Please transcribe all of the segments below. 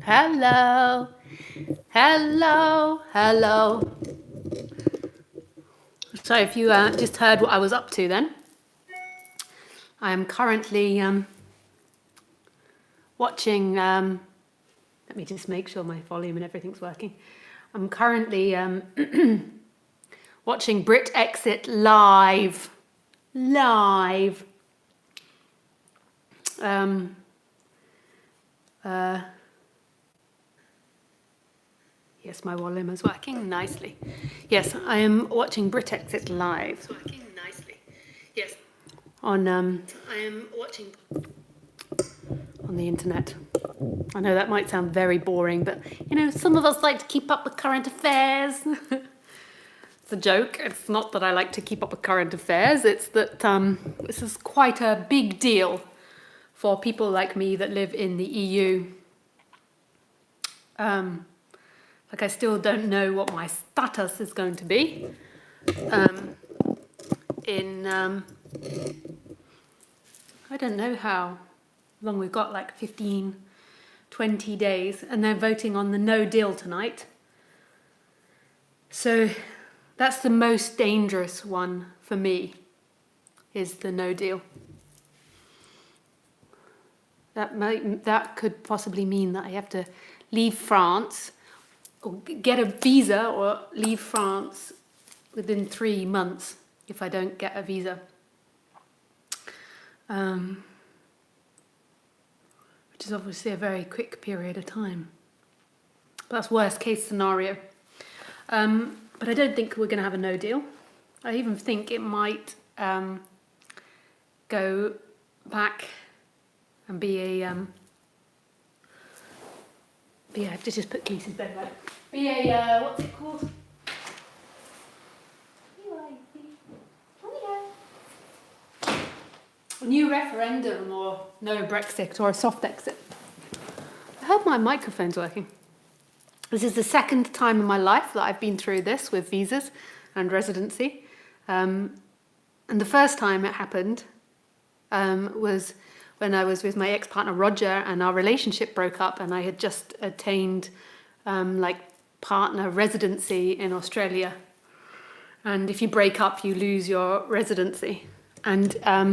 Hello, hello, hello. So if you just heard what I was up to then, I am currently watching, let me just make sure my volume and everything's working. I'm currently watching Brit Exit live. Yes, my volume is working nicely. Yes, I am watching Brit Exit live. It's working nicely. Yes. On I am watching on the internet. I know that might sound very boring, but you know, some of us like to keep up with current affairs. It's a joke. It's not that I like to keep up with current affairs. It's that this is quite a big deal for people like me that live in the EU. Like I still don't know what my status is going to be I don't know how long we've got, like 15, 20 days, and they're voting on the no deal tonight. So that's the most dangerous one for me, is the no deal. That could possibly mean that I have to leave France, or get a visa, or leave France within 3 months if I don't get a visa. Which is obviously a very quick period of time. But that's worst case scenario. But I don't think we're going to have a no deal. I even think it might go back and be a I have to just put Keith's bed right. Be a what's it called? A new referendum, or no Brexit, or a soft exit. I hope my microphone's working. This is the second time in my life that I've been through this with visas and residency. And the first time it happened was when I was with my ex-partner Roger, and our relationship broke up, and I had just attained like partner residency in Australia. And if you break up, you lose your residency. And I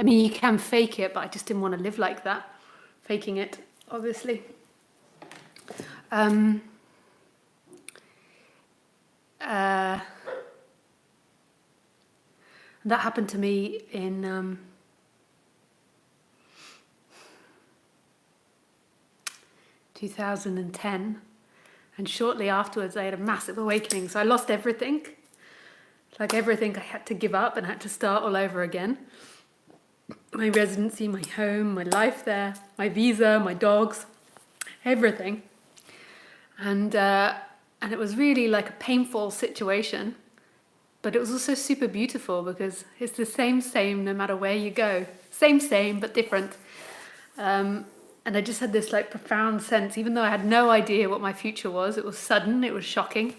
mean, you can fake it, but I just didn't want to live like that, faking it, obviously. That happened to me in 2010, and shortly afterwards I had a massive awakening. So I lost everything, like everything I had to give up and had to start all over again. My residency, my home, my life there, my visa, my dogs, everything. And it was really like a painful situation, but it was also super beautiful because it's the same no matter where you go. Same, but different. And I just had this like profound sense, even though I had no idea what my future was. It was sudden, it was shocking.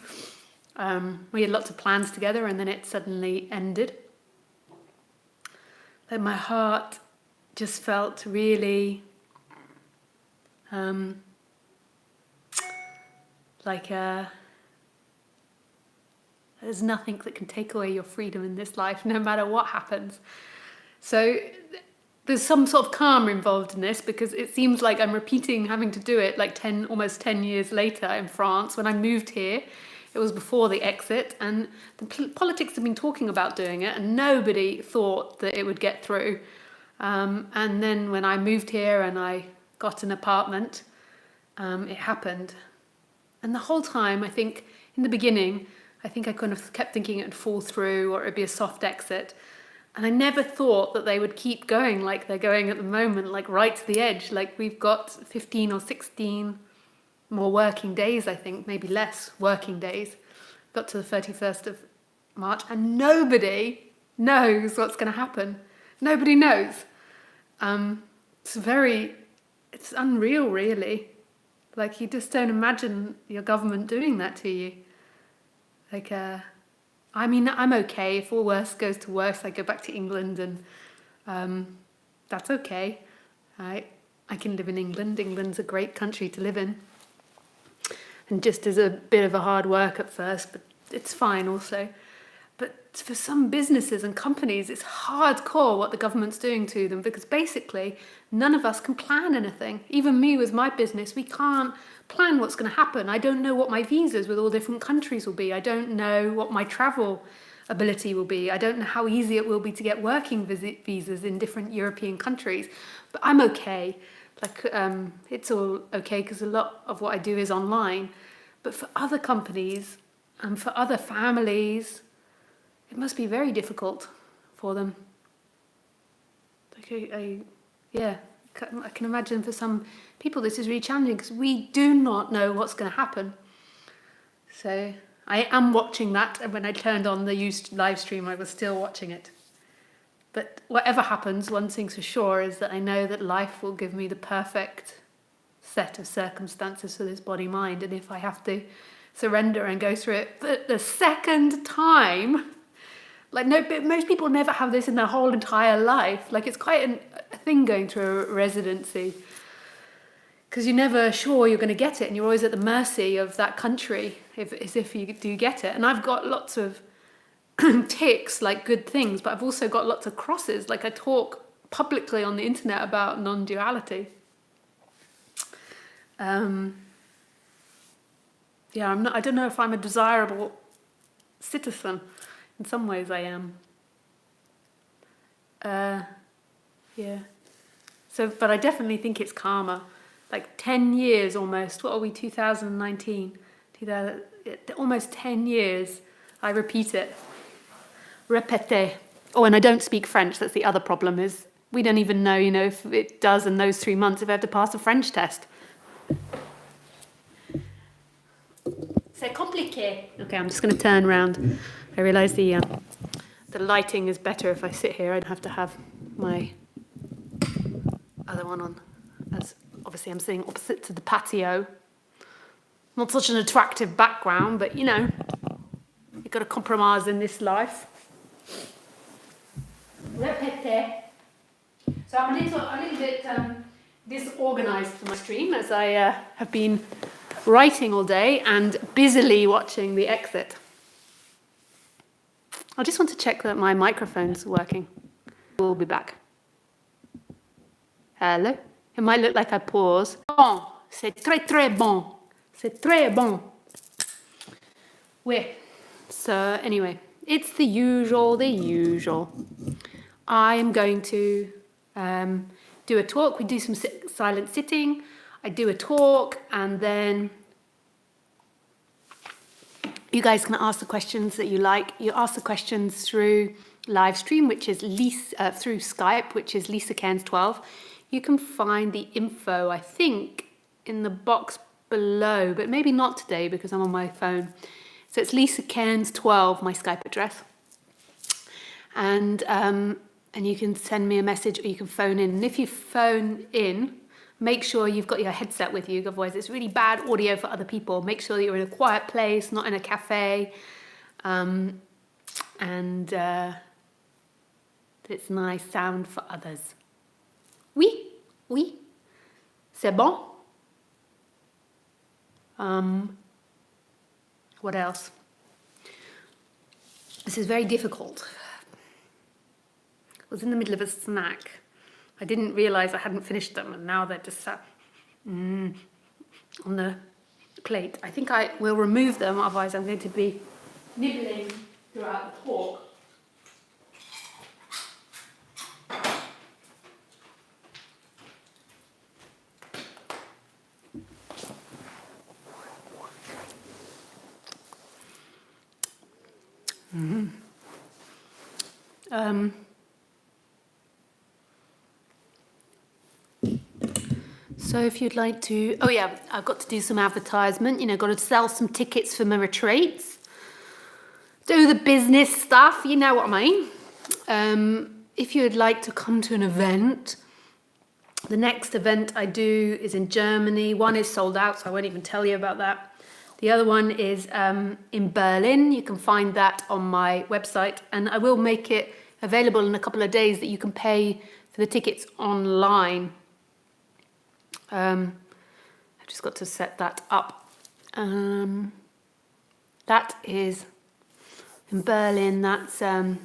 We had lots of plans together, and then it suddenly ended. Like my heart just felt really like there's nothing that can take away your freedom in this life, no matter what happens. So there's some sort of karma involved in this, because it seems like I'm repeating having to do it like almost 10 years later in France. When I moved here, it was before the exit, and the politics have been talking about doing it, and nobody thought that it would get through. And then when I moved here and I got an apartment, it happened. And the whole time, I think, in the beginning, I think I kind of kept thinking it would fall through, or it would be a soft exit. And I never thought that they would keep going like they're going at the moment, like right to the edge. Like we've got 15 or 16 more working days, I think, maybe less working days. Got to the 31st of March, and nobody knows what's going to happen. Nobody knows. It's unreal, really. Like, you just don't imagine your government doing that to you. Like, I mean, I'm okay. If all worse goes to worse, I go back to England, and that's okay. Right? I can live in England. England's a great country to live in. And just as a bit of a hard work at first, but it's fine also. But for some businesses and companies, it's hardcore what the government's doing to them, because basically none of us can plan anything. Even me with my business, we can't plan what's going to happen. I don't know what my visas with all different countries will be. I don't know what my travel ability will be. I don't know how easy it will be to get working visas in different European countries. But I'm okay. It's all okay because a lot of what I do is online. But for other companies and for other families, it must be very difficult for them. I can imagine for some people this is really challenging because we do not know what's going to happen. So I am watching that, and when I turned on the live stream, I was still watching it. But whatever happens, one thing's for sure is that I know that life will give me the perfect set of circumstances for this body-mind, and if I have to surrender and go through it for the second time, most people never have this in their whole entire life. It's quite a thing going through a residency, because you're never sure you're going to get it, and you're always at the mercy of that country if you do get it. And I've got lots of ticks, good things, but I've also got lots of crosses. I talk publicly on the internet about non-duality. I don't know if I'm a desirable citizen. In some ways I am. But I definitely think it's karma. 10 years almost. What are we, 2019? Almost 10 years. I repeat it. Répétez. Oh, and I don't speak French. That's the other problem, is we don't even know, if it does in those 3 months, if I have to pass a French test. C'est compliqué. Okay, I'm just going to turn around. I realise the lighting is better if I sit here. I'd have to have my other one on, as obviously I'm sitting opposite to the patio. Not such an attractive background, but you've got to compromise in this life. Répétez. So I'm a little bit disorganised for my stream, as I have been writing all day and busily watching the exit. I just want to check that my microphone's working. We'll be back. Hello? It might look like I pause. Bon, c'est très très bon. C'est très bon. Oui. So anyway, it's the usual. I am going to do a talk. We do some silent sitting. I do a talk, and then you guys can ask the questions that you like. You ask the questions through live stream, which is through Skype, which is Lisa Cairns 12. You can find the info, I think, in the box below, but maybe not today because I'm on my phone. So it's Lisa Cairns 12, my Skype address. And you can send me a message, or you can phone in. And if you phone in, make sure you've got your headset with you, otherwise it's really bad audio for other people. Make sure that you're in a quiet place, not in a cafe, and it's nice sound for others. Oui, c'est bon. What else? This is very difficult. I was in the middle of a snack. I didn't realise I hadn't finished them, and now they're just sat on the plate. I think I will remove them, otherwise I'm going to be nibbling throughout the talk. So if you'd like to, I've got to do some advertisement, got to sell some tickets for my retreats, do the business stuff, you know what I mean. If you'd like to come to an event, the next event I do is in Germany. One is sold out, so I won't even tell you about that. The other one is in Berlin. You can find that on my website, and I will make it available in a couple of days that you can pay for the tickets online. I've just got to set that up. That is in Berlin. That's I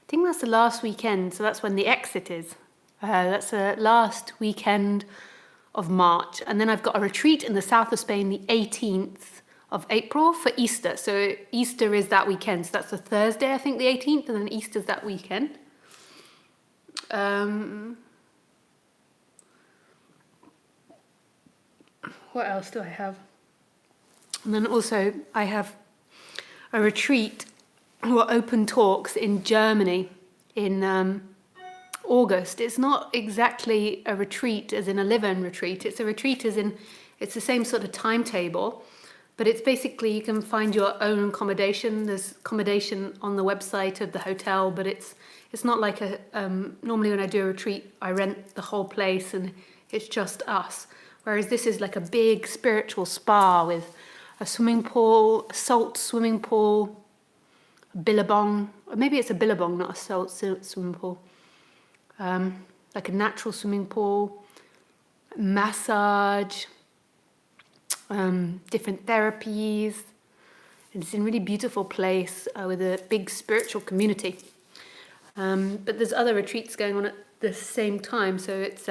think that's the last weekend, so that's when the exit is. That's the last weekend of March, and then I've got a retreat in the south of Spain the 18th of April for Easter. So Easter is that weekend, so that's a Thursday, I think, the 18th, and then Easter's that weekend. What else do I have? And then also I have a retreat or open talks in Germany in August. It's not exactly a retreat as in a live-in retreat. It's a retreat as in it's the same sort of timetable, but it's basically you can find your own accommodation. There's accommodation on the website of the hotel, but it's not like a normally when I do a retreat I rent the whole place and it's just us. Whereas this is like a big spiritual spa with a swimming pool, a salt swimming pool, a billabong, or maybe it's a billabong, not a salt swimming pool. Like a natural swimming pool, massage, different therapies. It's in a really beautiful place with a big spiritual community. But there's other retreats going on at the same time, so it's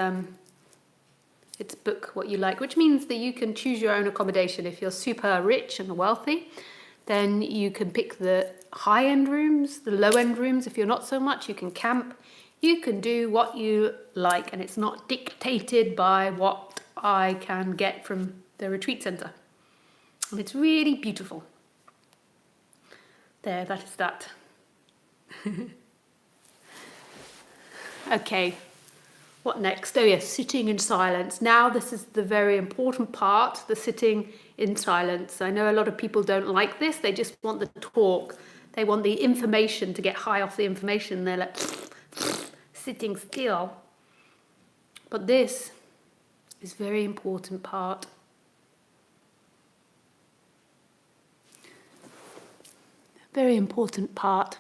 book what you like, which means that you can choose your own accommodation. If you're super rich and wealthy, then you can pick the high-end rooms, the low-end rooms. If you're not so much, you can camp. You can do what you like, and it's not dictated by what I can get from the retreat centre. And it's really beautiful. There, that is that. Okay, what next? Oh yes, sitting in silence. Now this is the very important part, the sitting in silence. I know a lot of people don't like this. They just want the talk. They want the information to get high off the information. They're like sitting still. But this is a very important part. A very important part.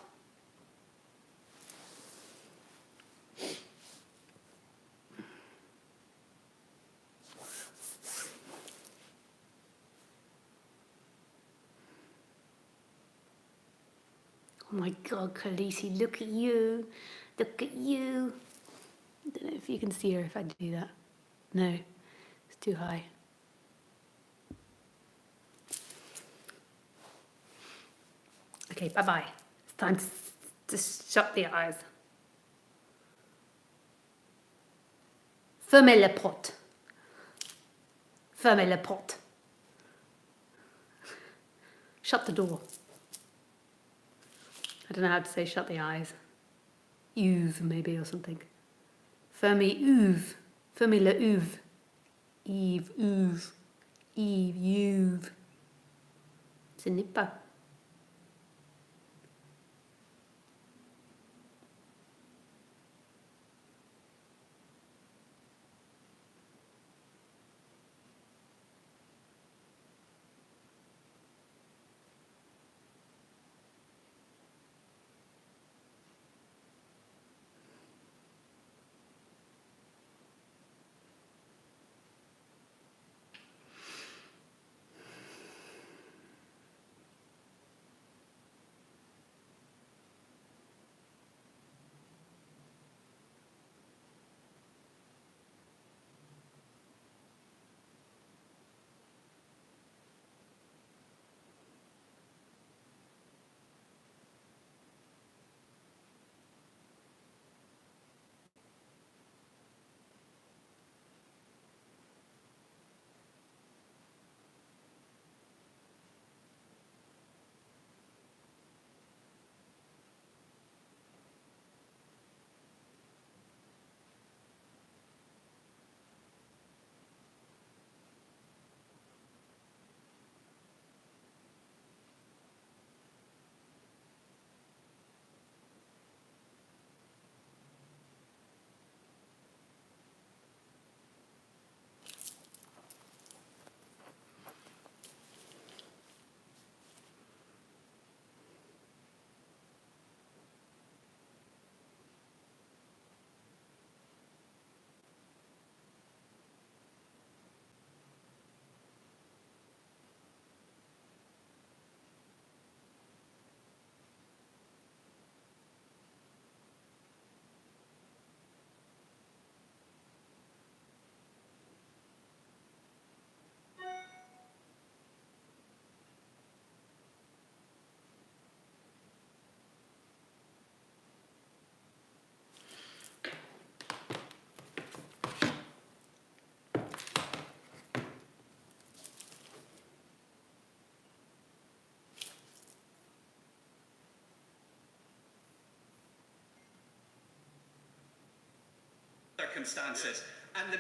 Oh my God, Khaleesi, look at you. Look at you. I don't know if you can see her if I do that. No, it's too high. Okay, bye-bye. It's time to shut the eyes. Fermez la porte. Fermez la porte. Shut the door. I don't know how to say shut the eyes. Ouvre maybe or something. Fermez ouvre. Fermez le ouvre. Yves ouvre. Yves ouvre. Ce n'est pas. circumstances. And the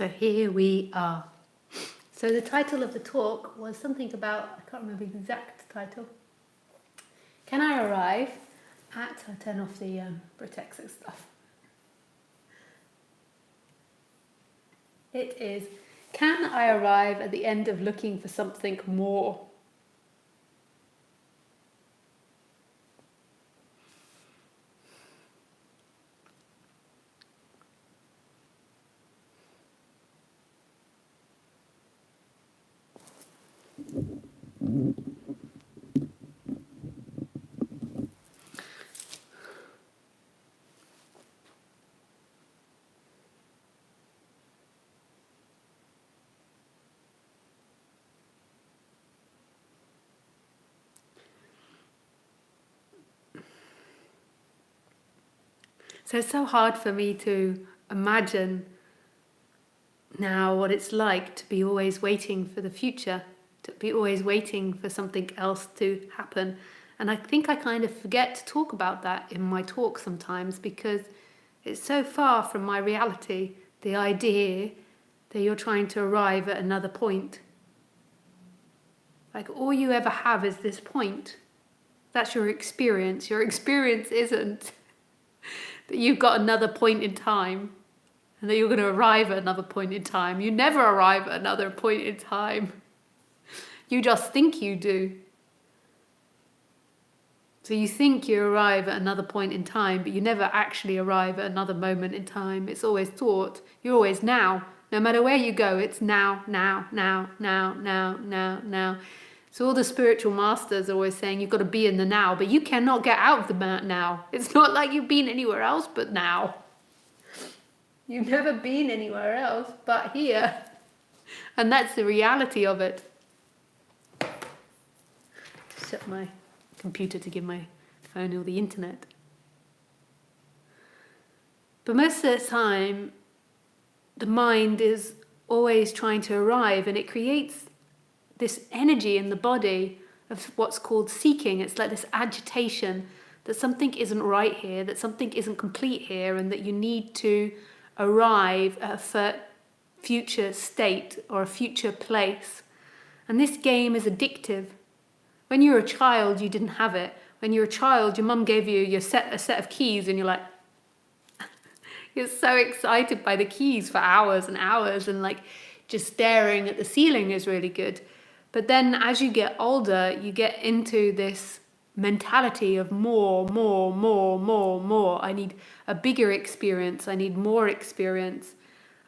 So here we are. So the title of the talk was something about, I can't remember the exact title. Can I arrive at, I'll turn off the Britex stuff. It is, can I arrive at the end of looking for something more? So it's so hard for me to imagine now what it's like to be always waiting for the future, to be always waiting for something else to happen. And I think I kind of forget to talk about that in my talk sometimes because it's so far from my reality, the idea that you're trying to arrive at another point. Like all you ever have is this point. That's your experience. Your experience isn't that you've got another point in time and that you're going to arrive at another point in time. You never arrive at another point in time. You just think you do. So you think you arrive at another point in time, but you never actually arrive at another moment in time. It's always thought. You're always now. No matter where you go, it's now, now, now, now, now, now, now. So all the spiritual masters are always saying you've got to be in the now, but you cannot get out of the now. It's not like you've been anywhere else but now. You've never been anywhere else but here. And that's the reality of it. Shut my computer to give my phone all the internet. But most of the time, the mind is always trying to arrive, and it creates this energy in the body of what's called seeking. It's like this agitation that something isn't right here, that something isn't complete here, and that you need to arrive at a future state or a future place. And this game is addictive. When you were a child, you didn't have it. When you were a child, your mum gave you a set of keys, and you're like, you're so excited by the keys for hours and hours, and like just staring at the ceiling is really good. But then as you get older, you get into this mentality of more. I need a bigger experience. I need more experience.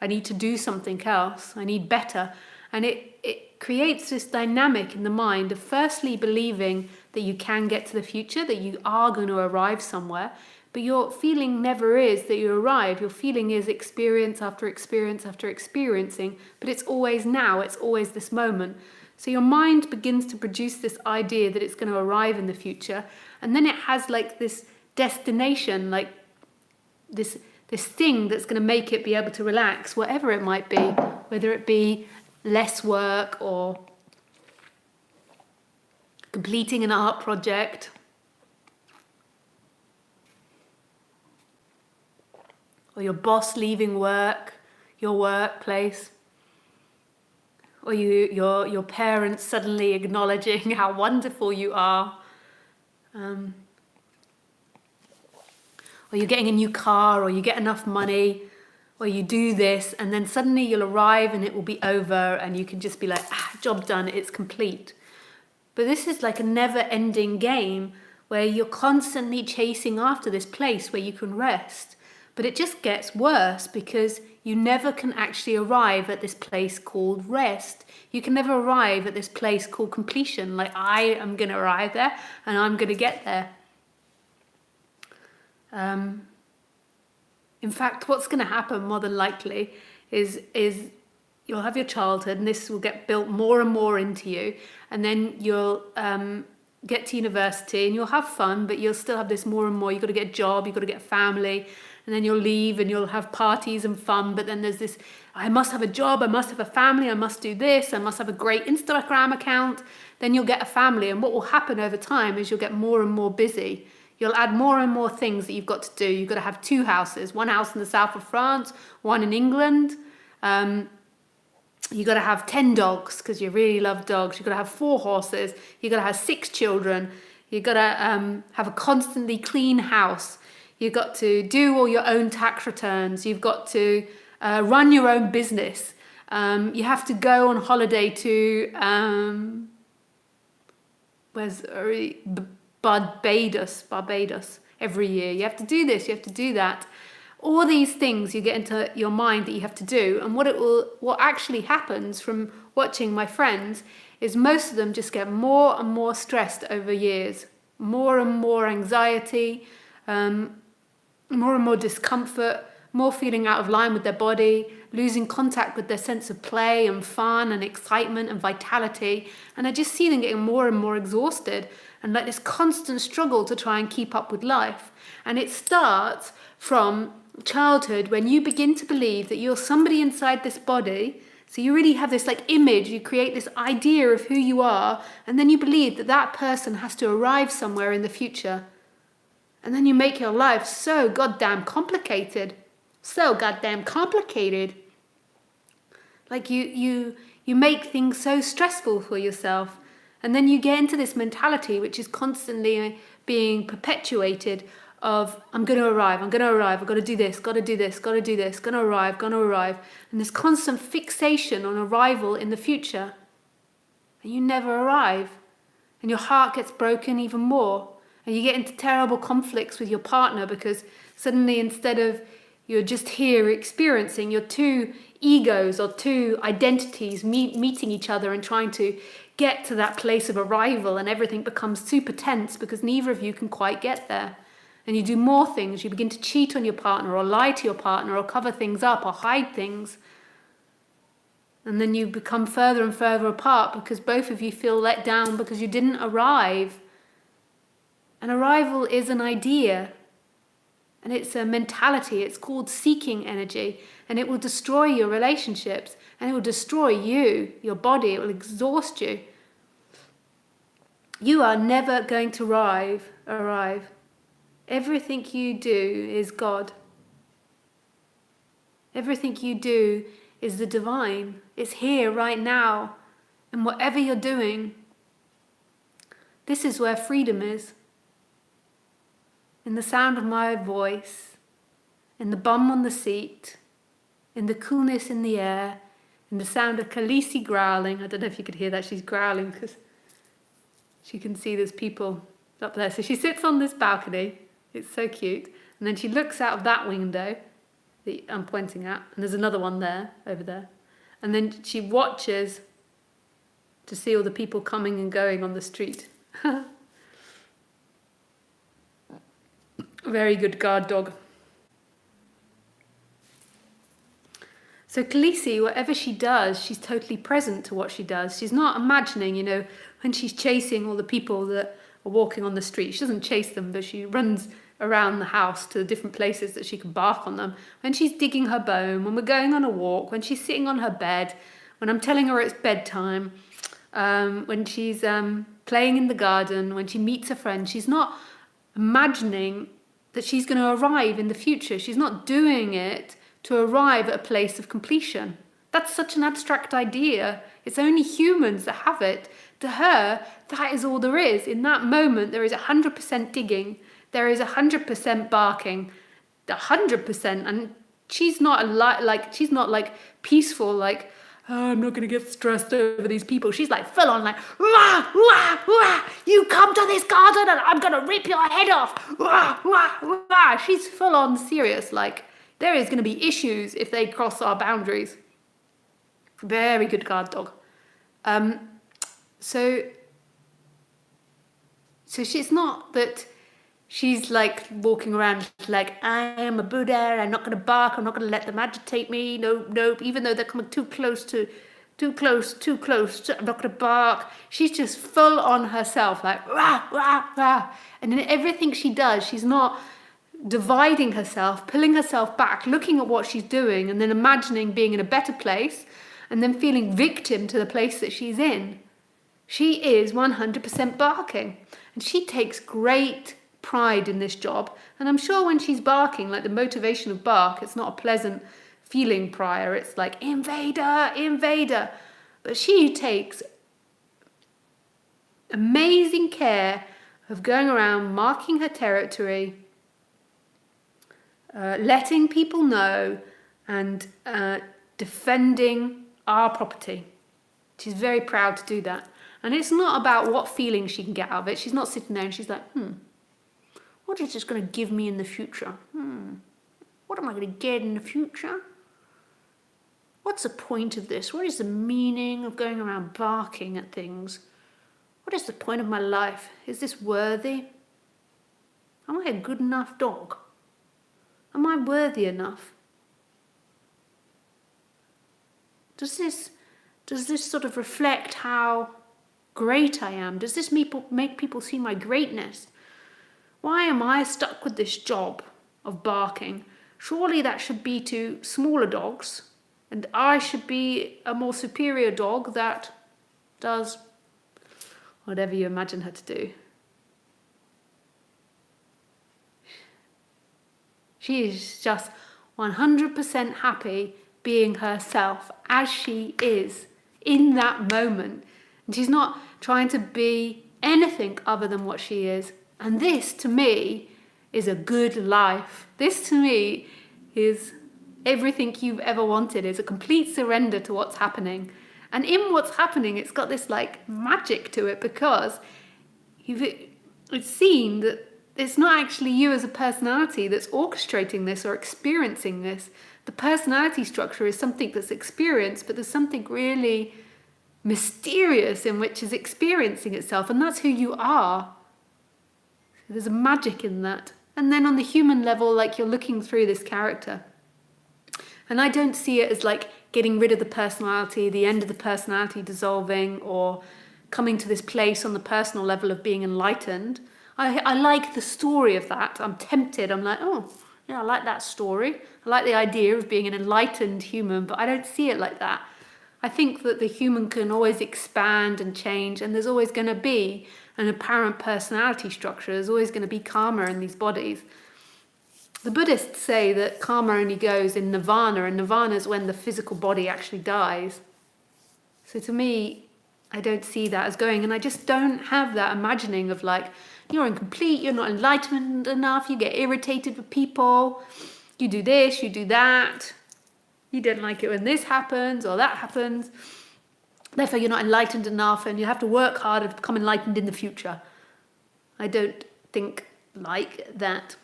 I need to do something else. I need better. And it creates this dynamic in the mind of firstly believing that you can get to the future, that you are going to arrive somewhere. But your feeling never is that you arrive. Your feeling is experience after experience after experiencing. But it's always now. It's always this moment. So your mind begins to produce this idea that it's going to arrive in the future, and then it has like this destination, like this thing that's going to make it be able to relax, whatever it might be, whether it be less work or completing an art project, or your boss leaving work, your workplace. Or your parents suddenly acknowledging how wonderful you are. Or you're getting a new car, or you get enough money, or you do this, and then suddenly you'll arrive and it will be over, and you can just be like, job done, it's complete. But this is like a never-ending game where you're constantly chasing after this place where you can rest. But it just gets worse because you never can actually arrive at this place called rest. You can never arrive at this place called completion. Like, I am going to arrive there and I'm going to get there. In fact, what's going to happen more than likely is you'll have your childhood, and this will get built more and more into you. And then you'll get to university and you'll have fun, but you'll still have this more and more. You've got to get a job, you've got to get a family. And then you'll leave and you'll have parties and fun, but then there's this, I must have a job, I must have a family, I must do this, I must have a great Instagram account. Then you'll get a family, and what will happen over time is you'll get more and more busy. You'll add more and more things that you've got to do. You've got to have 2 houses, one house in the south of France, one in England. You've got to have 10 dogs because you really love dogs. You've got to have 4 horses. You've got to have 6 children. You've got to have a constantly clean house. You've got to do all your own tax returns. You've got to run your own business. You have to go on holiday to Barbados every year. You have to do this, you have to do that. All these things you get into your mind that you have to do. And what actually happens from watching my friends is most of them just get more and more stressed over years. More and more anxiety, more and more discomfort, more feeling out of line with their body, losing contact with their sense of play and fun and excitement and vitality. And I just see them getting more and more exhausted, and like this constant struggle to try and keep up with life. And it starts from childhood, when you begin to believe that you're somebody inside this body. So you really have this like image, you create this idea of who you are, and then you believe that that person has to arrive somewhere in the future. And then you make your life so goddamn complicated. So goddamn complicated. Like you make things so stressful for yourself. And then you get into this mentality which is constantly being perpetuated of, I'm going to arrive, I've got to do this, got to do this, got to do this, going to arrive. And this constant fixation on arrival in the future. And you never arrive. And your heart gets broken even more. And you get into terrible conflicts with your partner because suddenly, instead of you're just here experiencing, your two egos or two identities meeting each other and trying to get to that place of arrival, and everything becomes super tense because neither of you can quite get there. And you do more things. You begin to cheat on your partner or lie to your partner or cover things up or hide things. And then you become further and further apart because both of you feel let down because you didn't arrive. An arrival is an idea. And it's a mentality. It's called seeking energy. And it will destroy your relationships. And it will destroy you, your body. It will exhaust you. You are never going to arrive. Everything you do is God. Everything you do is the divine. It's here right now. And whatever you're doing, this is where freedom is. In the sound of my voice, in the bum on the seat, in the coolness in the air, in the sound of Khaleesi growling. I don't know if you could hear that, she's growling because she can see there's people up there. So she sits on this balcony, it's so cute, and then she looks out of that window that I'm pointing at, and there's another one there, over there, and then she watches to see all the people coming and going on the street. Very good guard dog. So Khaleesi, whatever she does, she's totally present to what she does. She's not imagining, when she's chasing all the people that are walking on the street. She doesn't chase them, but she runs around the house to the different places that she can bark on them. When she's digging her bone, when we're going on a walk, when she's sitting on her bed, when I'm telling her it's bedtime, when she's playing in the garden, when she meets a friend, she's not imagining that she's going to arrive in the future. She's not doing it to arrive at a place of completion. That's such an abstract idea. It's only humans that have it. To her, that is all there is. In that moment, there is 100% digging. There is 100% barking. 100%. And she's not she's not like peaceful, like, oh, I'm not going to get stressed over these people. She's like full on like, wah, wah, wah, you come to this garden and I'm going to rip your head off. Wah, wah, wah. She's full on serious. Like, there is going to be issues if they cross our boundaries. Very good guard dog. So she's not that she's like walking around like, I am a Buddha, I'm not going to bark, I'm not going to let them agitate me, no, even though they're coming too close, I'm not going to bark. She's just full on herself, like, rah, rah, rah. And in everything she does, she's not dividing herself, pulling herself back, looking at what she's doing, and then imagining being in a better place, and then feeling victim to the place that she's in. She is 100% barking. And she takes great pride in this job. And I'm sure when she's barking, like the motivation of bark, it's not a pleasant feeling prior. It's like, invader, invader. But she takes amazing care of going around marking her territory, letting people know, and defending our property. She's very proud to do that. And it's not about what feeling she can get out of it. She's not sitting there and she's like, what is this going to give me in the future? What am I going to get in the future? What's the point of this? What is the meaning of going around barking at things? What is the point of my life? Is this worthy? Am I a good enough dog? Am I worthy enough? Does this sort of reflect how great I am? Does this make people see my greatness? Why am I stuck with this job of barking? Surely that should be to smaller dogs, and I should be a more superior dog that does whatever you imagine her to do. She is just 100% happy being herself as she is in that moment. And she's not trying to be anything other than what she is. And this, to me, is a good life. This, to me, is everything you've ever wanted. It's a complete surrender to what's happening. And in what's happening, it's got this, like, magic to it because it's seen that it's not actually you as a personality that's orchestrating this or experiencing this. The personality structure is something that's experienced, but there's something really mysterious in which is experiencing itself, and that's who you are. So there's a magic in that. And then on the human level, like, you're looking through this character. And I don't see it as like getting rid of the personality, the end of the personality dissolving, or coming to this place on the personal level of being enlightened. I like the story of that. I'm tempted. I'm like, oh, yeah, I like that story. I like the idea of being an enlightened human, but I don't see it like that. I think that the human can always expand and change, and there's always going to be an apparent personality structure. There's always going to be karma in these bodies. The Buddhists say that karma only goes in nirvana, and nirvana is when the physical body actually dies. So to me, I don't see that as going, and I just don't have that imagining of like, you're incomplete, you're not enlightened enough, you get irritated with people, you do this, you do that, you don't like it when this happens or that happens, therefore you're not enlightened enough and you have to work harder to become enlightened in the future. I don't think like that.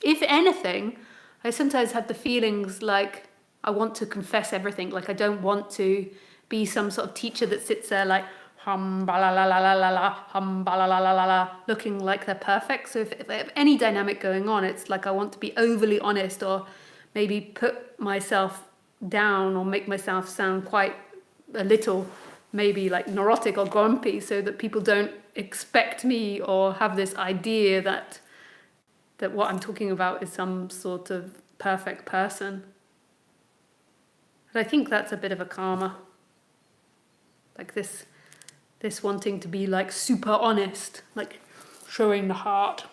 If anything, I sometimes have the feelings like I want to confess everything, like I don't want to be some sort of teacher that sits there like hum ba la la la la la la, hum ba la la la la la, looking like they're perfect. So if I have any dynamic going on, it's like I want to be overly honest, or maybe put myself down, or make myself sound quite a little maybe like neurotic or grumpy, so that people don't expect me or have this idea that what I'm talking about is some sort of perfect person. But I think that's a bit of a karma. Like this wanting to be like super honest, like showing the heart.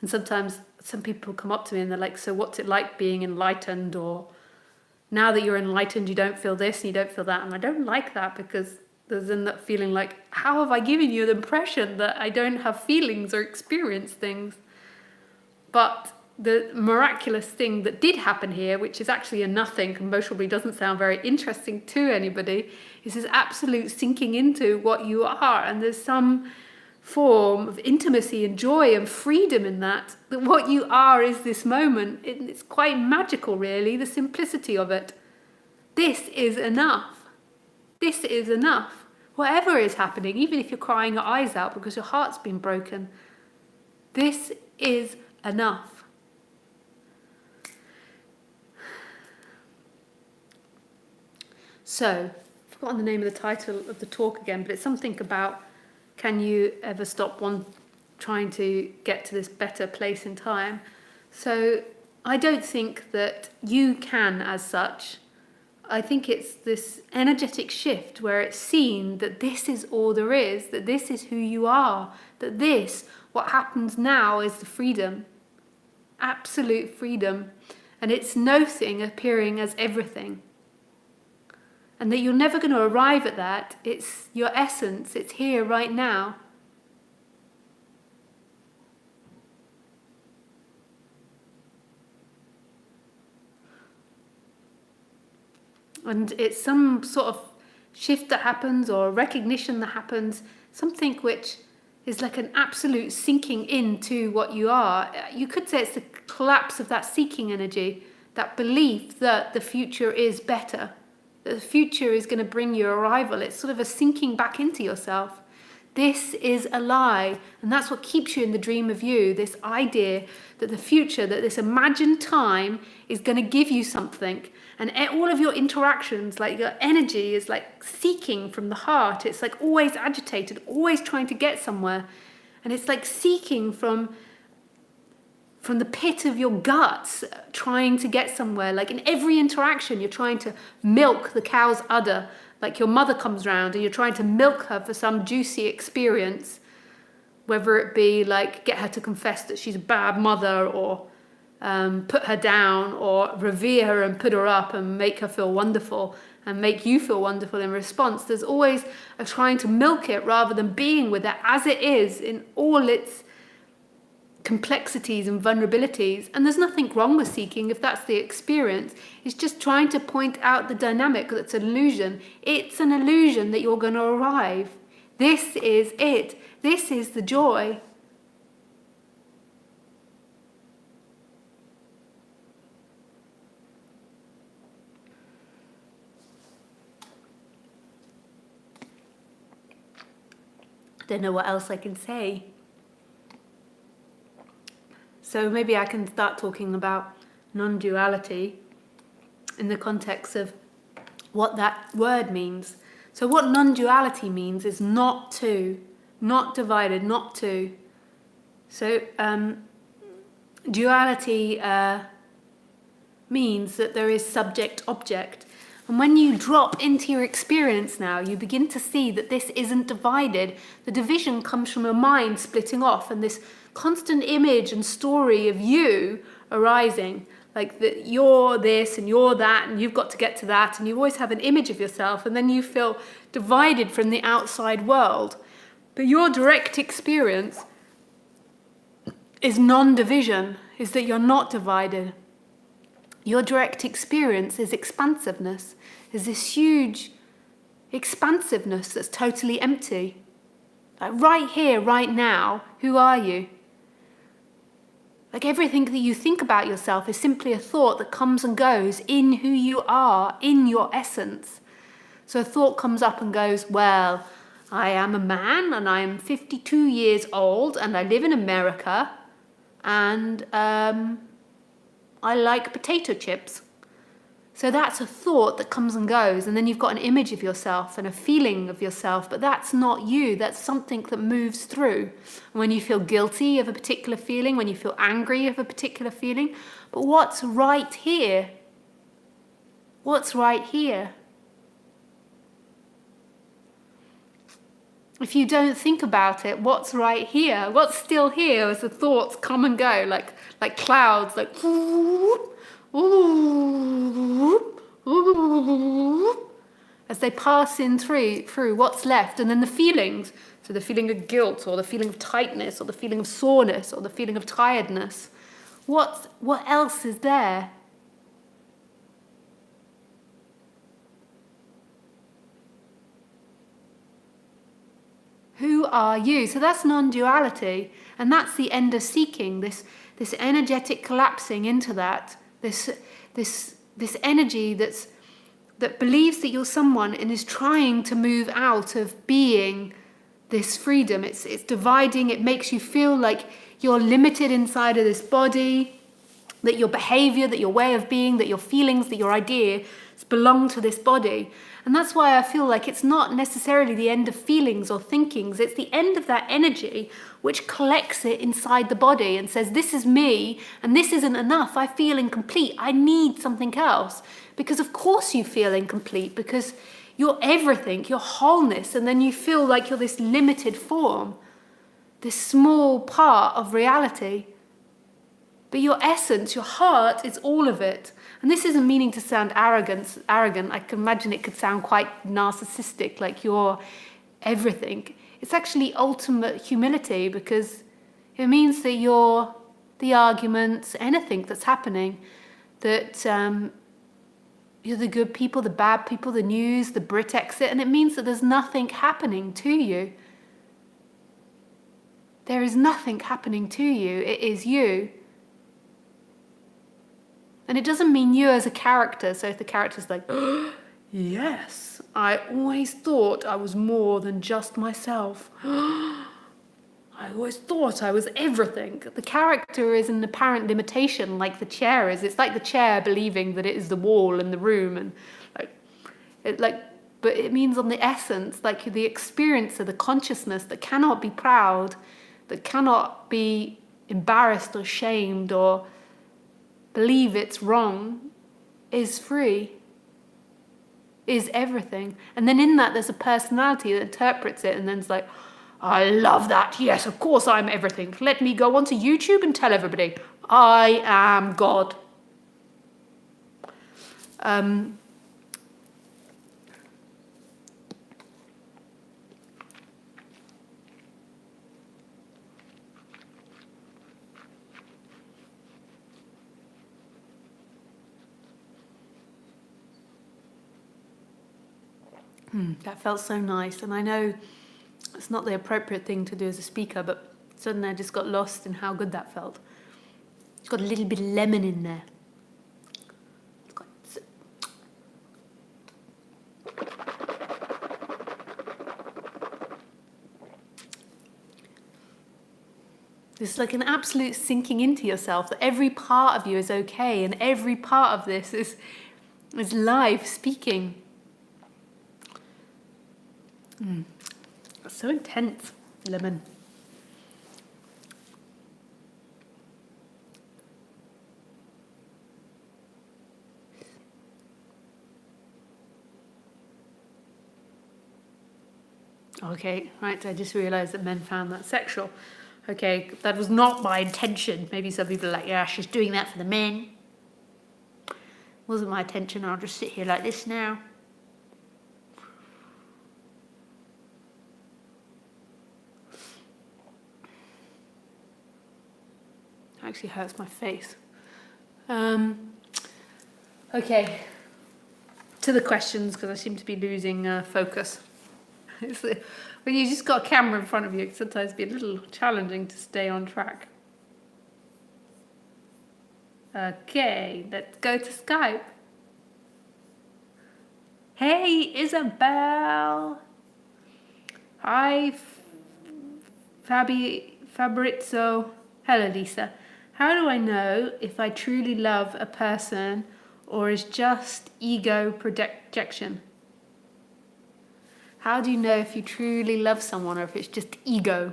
And sometimes some people come up to me and they're like, so what's it like being enlightened? Or now that you're enlightened, you don't feel this and you don't feel that. And I don't like that, because there's then that feeling like, how have I given you the impression that I don't have feelings or experience things? But the miraculous thing that did happen here, which is actually a nothing and most probably doesn't sound very interesting to anybody, is this absolute sinking into what you are. And there's some form of intimacy and joy and freedom in that what you are is this moment. It's quite magical, really, the simplicity of it. This is enough. This is enough. Whatever is happening, even if you're crying your eyes out because your heart's been broken, this is enough. So, I've forgotten the name of the title of the talk again, but it's something about, can you ever stop trying to get to this better place in time? So I don't think that you can as such. I think it's this energetic shift where it's seen that this is all there is, that this is who you are, that this, what happens now, is the freedom. Absolute freedom. And it's nothing appearing as everything. And that you're never going to arrive at that. It's your essence. It's here right now. And it's some sort of shift that happens, or recognition that happens, something which is like an absolute sinking into what you are. You could say it's the collapse of that seeking energy, that belief that the future is better. The future is going to bring you arrival. It's sort of a sinking back into yourself. This is a lie, and that's what keeps you in the dream of you, this idea that the future, that this imagined time is going to give you something. And all of your interactions, like your energy is like seeking from the heart. It's like always agitated, always trying to get somewhere. And it's like seeking from the pit of your guts, trying to get somewhere. Like in every interaction, you're trying to milk the cow's udder. Like your mother comes round and you're trying to milk her for some juicy experience, whether it be like get her to confess that she's a bad mother, or put her down, or revere her and put her up and make her feel wonderful and make you feel wonderful in response. There's always a trying to milk it rather than being with it as it is in all its complexities and vulnerabilities. And there's nothing wrong with seeking if that's the experience. It's just trying to point out the dynamic that's an illusion. It's an illusion that you're going to arrive. This is it. This is the joy. I don't know what else I can say. So maybe I can start talking about non-duality in the context of what that word means. So what non-duality means is not two, not divided, not two. So duality means that there is subject-object. And when you drop into your experience now, you begin to see that this isn't divided. The division comes from a mind splitting off and this constant image and story of you arising. Like that you're this and you're that and you've got to get to that, and you always have an image of yourself, and then you feel divided from the outside world. But your direct experience is non-division, is that you're not divided. Your direct experience is expansiveness, is this huge expansiveness that's totally empty. Like right here, right now, who are you? Like everything that you think about yourself is simply a thought that comes and goes in who you are, in your essence. So a thought comes up and goes, well, I am a man and I am 52 years old and I live in America and I like potato chips. So that's a thought that comes and goes, and then you've got an image of yourself and a feeling of yourself, but that's not you. That's something that moves through. When you feel guilty of a particular feeling, when you feel angry of a particular feeling, but what's right here? What's right here? If you don't think about it, what's right here? What's still here as the thoughts come and go, like clouds, like ooh, ooh, ooh, as they pass in through what's left, and then the feelings. So the feeling of guilt, or the feeling of tightness, or the feeling of soreness, or the feeling of tiredness. What else is there? Who are you? So that's non-duality, and that's the end of seeking, this energetic collapsing into that, this energy that believes that you're someone and is trying to move out of being this freedom. It's dividing. It makes you feel like you're limited inside of this body, that your behavior, that your way of being, that your feelings, that your ideas belong to this body. And that's why I feel like it's not necessarily the end of feelings or thinkings. It's the end of that energy which collects it inside the body and says, this is me and this isn't enough. I feel incomplete. I need something else. Because of course you feel incomplete, because you're everything, you're wholeness, and then you feel like you're this limited form, this small part of reality. But your essence, your heart, is all of it. And this isn't meaning to sound arrogant. I can imagine it could sound quite narcissistic, like you're everything. It's actually ultimate humility, because it means that you're the arguments, anything that's happening, that you're the good people, the bad people, the news, the Brit exit, and it means that there's nothing happening to you. There is nothing happening to you. It is you. And it doesn't mean you as a character. So if the character's like, oh, yes, I always thought I was more than just myself. I always thought I was everything. The character is an apparent limitation, like the chair is. It's like the chair believing that it is the wall and the room, and but it means on the essence, like the experience of the consciousness that cannot be proud, that cannot be embarrassed or shamed or believe it's wrong, is free, is everything. And then in that there's a personality that interprets it and then's like, I love that, yes, of course I'm everything. Let me go onto YouTube and tell everybody, I am God. That felt so nice. And I know It's not the appropriate thing to do as a speaker, but suddenly I just got lost in how good that felt. It's got a little bit of lemon in there. It's got... It's like an absolute sinking into yourself that every part of you is okay, and every part of this is live speaking. It's so intense, lemon. Okay, right, I just realised that men found that sexual. Okay, that was not my intention. Maybe some people are like, yeah, she's doing that for the men. Wasn't my intention. I'll just sit here like this now. Actually hurts my face. Okay, to the questions, because I seem to be losing focus. When you just got a camera in front of you, it can sometimes be a little challenging to stay on track. Okay, let's go to Skype. Hey, Isabel. Hi, Fabrizio. Hello, Lisa. How do I know if I truly love a person or is just ego projection? How do you know if you truly love someone or if it's just ego?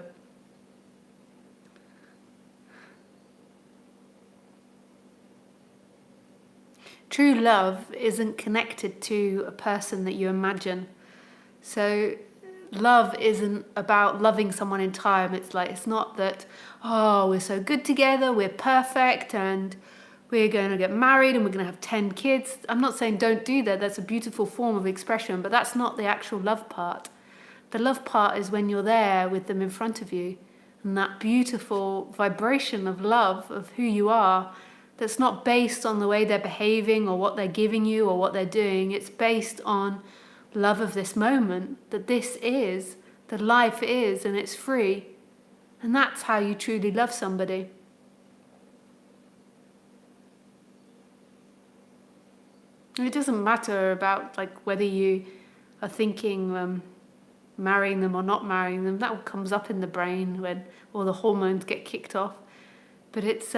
True love isn't connected to a person that you imagine. So love isn't about loving someone in time. It's not that, oh, we're so good together, we're perfect, and we're going to get married and we're going to have 10 kids. I'm not saying don't do that. That's a beautiful form of expression, but that's not the actual love part. The love part is when you're there with them in front of you, and that beautiful vibration of love, of who you are, that's not based on the way they're behaving or what they're giving you or what they're doing. It's based on love of this moment, that this is, that life is, and it's free. And that's how you truly love somebody. And it doesn't matter about whether you are thinking marrying them or not marrying them. That all comes up in the brain when all the hormones get kicked off. But it's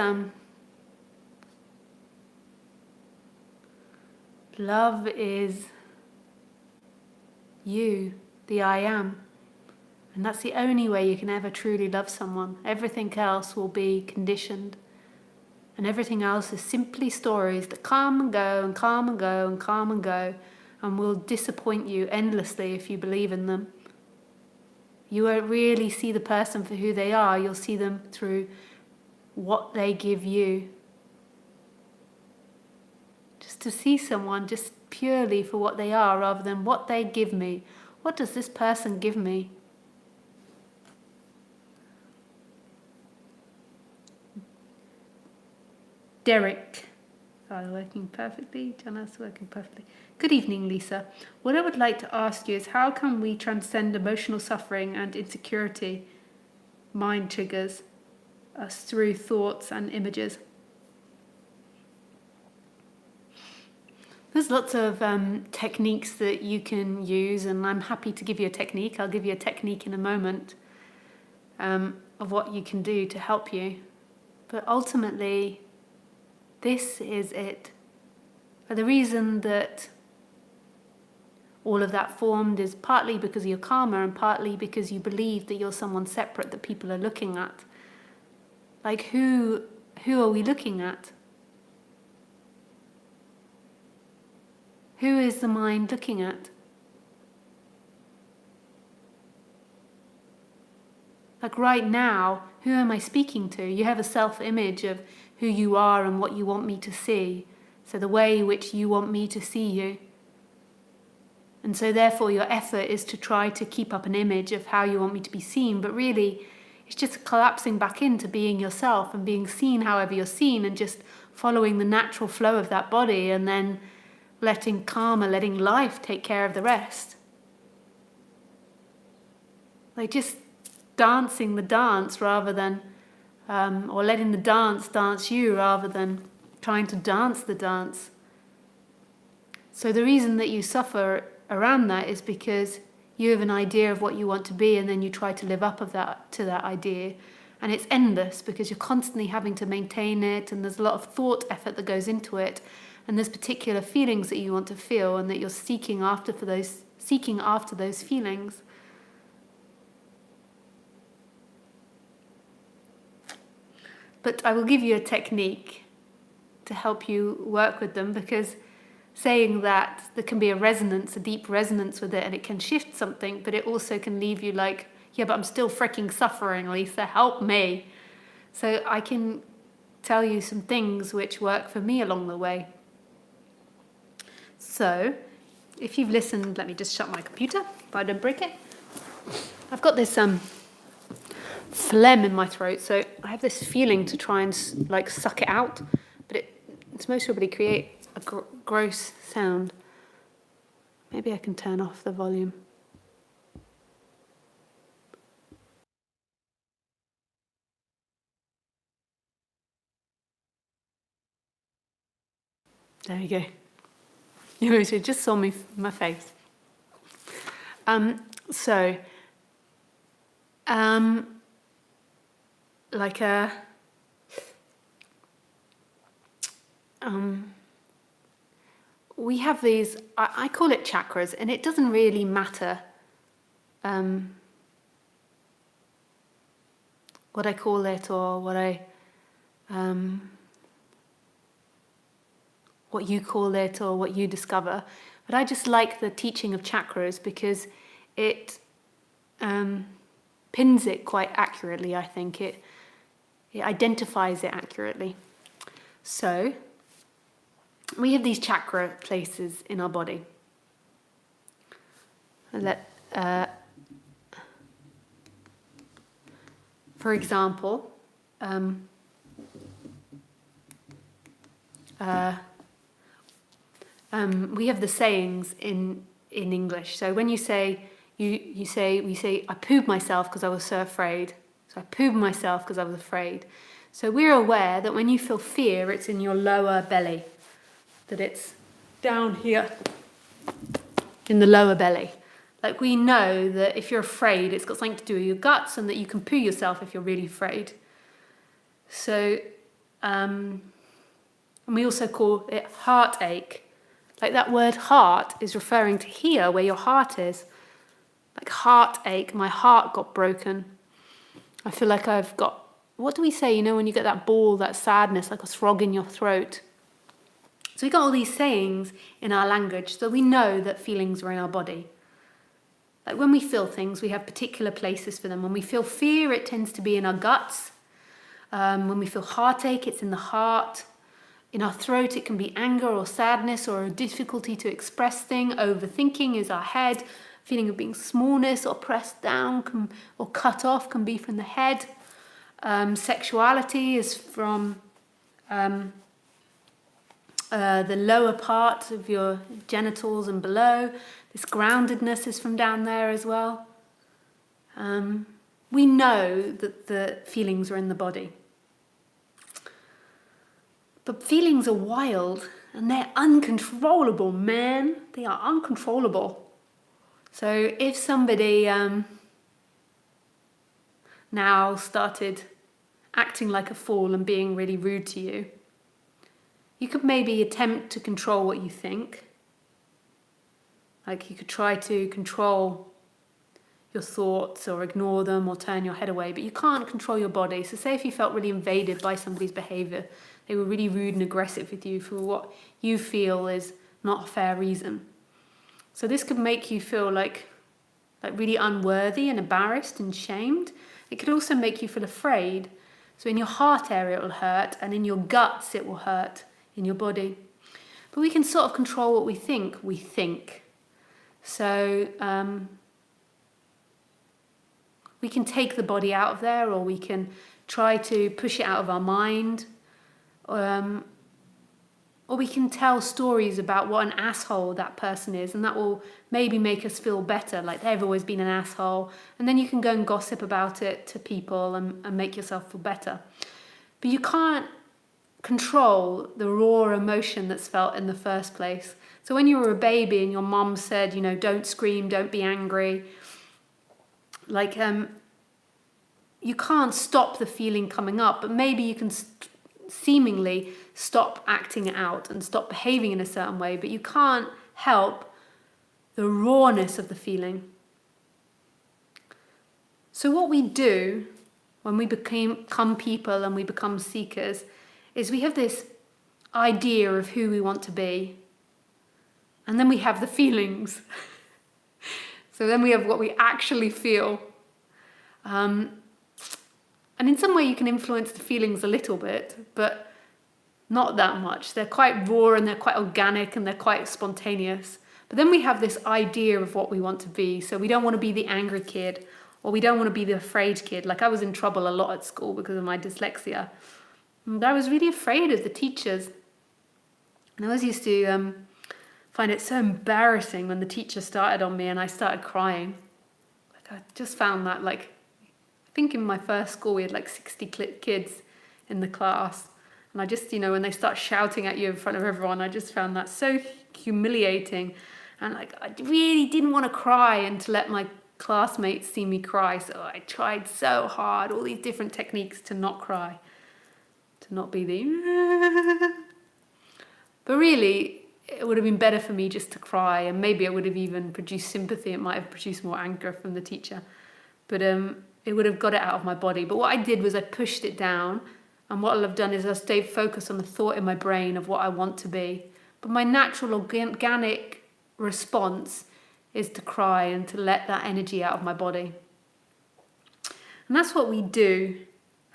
love is you, the I am. And that's the only way you can ever truly love someone. Everything else will be conditioned. And everything else is simply stories that come and go and come and go and come and go, and will disappoint you endlessly if you believe in them. You won't really see the person for who they are. You'll see them through what they give you. Just to see someone just purely for what they are rather than what they give me. What does this person give me? Derek. Oh, working perfectly. Jana's working perfectly. Good evening, Lisa. What I would like to ask you is how can we transcend emotional suffering and insecurity mind triggers us through thoughts and images? There's lots of techniques that you can use, and I'm happy to give you a technique. I'll give you a technique in a moment of what you can do to help you. But ultimately, this is it. But the reason that all of that formed is partly because of your karma and partly because you believe that you're someone separate that people are looking at. Like who are we looking at? Who is the mind looking at? Like right now, who am I speaking to? You have a self-image of who you are and what you want me to see. So the way in which you want me to see you. And so therefore your effort is to try to keep up an image of how you want me to be seen, but really it's just collapsing back into being yourself and being seen however you're seen and just following the natural flow of that body and then letting karma, letting life take care of the rest. like just dancing the dance rather than, or letting the dance dance you rather than trying to dance the dance. So the reason that you suffer around that is because you have an idea of what you want to be, and then you try to live up to that idea, and it's endless because you're constantly having to maintain it, and there's a lot of thought effort that goes into it, and there's particular feelings that you want to feel, and that you're seeking after those feelings. But I will give you a technique to help you work with them, because saying that, there can be a deep resonance with it, and it can shift something, but it also can leave you like, yeah, but I'm still freaking suffering, Lisa, help me. So I can tell you some things which work for me along the way. So if you've listened, let me just shut my computer if I don't break it. I've got this phlegm in my throat, so I have this feeling to try and like suck it out, but it's most probably create a gross sound. Maybe I can turn off the volume. There you go. You just saw my face. Like a we have these, I call it chakras, and it doesn't really matter what I call it or what you call it or what you discover. But I just like the teaching of chakras because it pins it quite accurately, I think. It identifies it accurately. So we have these chakra places in our body. For example, we have the sayings in English. So when you say, we say, I pooed myself because I was so afraid. So I pooed myself because I was afraid. So we're aware that when you feel fear, it's in your lower belly, that it's down here in the lower belly. Like we know that if you're afraid, it's got something to do with your guts, and that you can poo yourself if you're really afraid. So, and we also call it heartache. Like that word heart is referring to here, where your heart is. Like heartache, my heart got broken. I feel like I've got, what do we say, when you get that ball, that sadness, like a frog in your throat. So we got all these sayings in our language, so we know that feelings are in our body. Like when we feel things, we have particular places for them. When we feel fear, it tends to be in our guts. When we feel heartache, it's in the heart. In our throat, it can be anger or sadness or a difficulty to express thing. Overthinking is our head. Feeling of being smallness or pressed down or cut off can be from the head. Sexuality is from the lower part of your genitals and below. This groundedness is from down there as well. We know that the feelings are in the body. But feelings are wild and they're uncontrollable, man. They are uncontrollable. So if somebody now started acting like a fool and being really rude to you, you could maybe attempt to control what you think. Like you could try to control your thoughts or ignore them or turn your head away, but you can't control your body. So say if you felt really invaded by somebody's behaviour, they were really rude and aggressive with you for what you feel is not a fair reason. So this could make you feel like really unworthy and embarrassed and shamed. It could also make you feel afraid. So in your heart area it will hurt, and in your guts it will hurt in your body. But we can sort of control what we think. So we can take the body out of there, or we can try to push it out of our mind. Or we can tell stories about what an asshole that person is, and that will maybe make us feel better, like they've always been an asshole. And then you can go and gossip about it to people and make yourself feel better. But you can't control the raw emotion that's felt in the first place. So when you were a baby and your mom said, you know, don't scream, don't be angry, like, you can't stop the feeling coming up, but maybe you can seemingly stop acting it out and stop behaving in a certain way, but you can't help the rawness of the feeling. So what we do when we become people and we become seekers is we have this idea of who we want to be, and then we have the feelings. So then we have what we actually feel. And in some way you can influence the feelings a little bit, but not that much. They're quite raw and they're quite organic and they're quite spontaneous. But then we have this idea of what we want to be. So we don't want to be the angry kid, or we don't want to be the afraid kid. Like, I was in trouble a lot at school because of my dyslexia. And I was really afraid of the teachers. And I always used to find it so embarrassing when the teacher started on me and I started crying. Like, I just found that, like, I think in my first school we had like 60 kids in the class. And I just, you know, when they start shouting at you in front of everyone, I just found that so humiliating. And like, I really didn't want to cry and to let my classmates see me cry. So I tried so hard, all these different techniques to not cry, to not be the... But really, it would have been better for me just to cry, and maybe it would have even produced sympathy. It might have produced more anger from the teacher. But it would have got it out of my body. But what I did was I pushed it down. And what I'll have done is I'll stay focused on the thought in my brain of what I want to be. But my natural organic response is to cry and to let that energy out of my body. And that's what we do.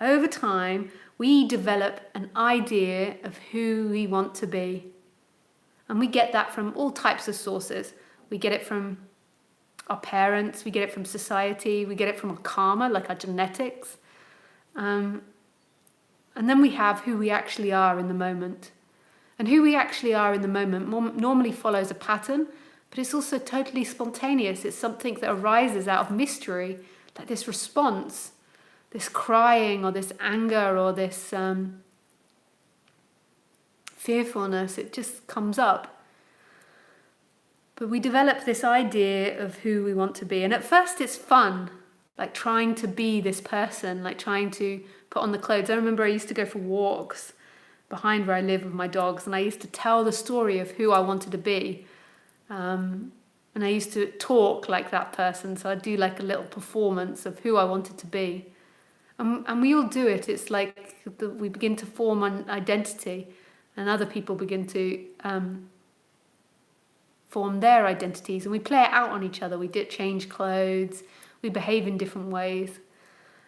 Over time, we develop an idea of who we want to be. And we get that from all types of sources. We get it from our parents, we get it from society, we get it from our karma, like our genetics. And then we have who we actually are in the moment. And who we actually are in the moment normally follows a pattern, but it's also totally spontaneous. It's something that arises out of mystery, like this response, this crying or this anger or this fearfulness. It just comes up. But we develop this idea of who we want to be. And at first it's fun, like trying to be this person, like trying to put on the clothes. I remember I used to go for walks behind where I live with my dogs, and I used to tell the story of who I wanted to be. And I used to talk like that person, so I'd do like a little performance of who I wanted to be. And we all do it. It's like we begin to form an identity, and other people begin to form their identities, and we play it out on each other. We change clothes, we behave in different ways.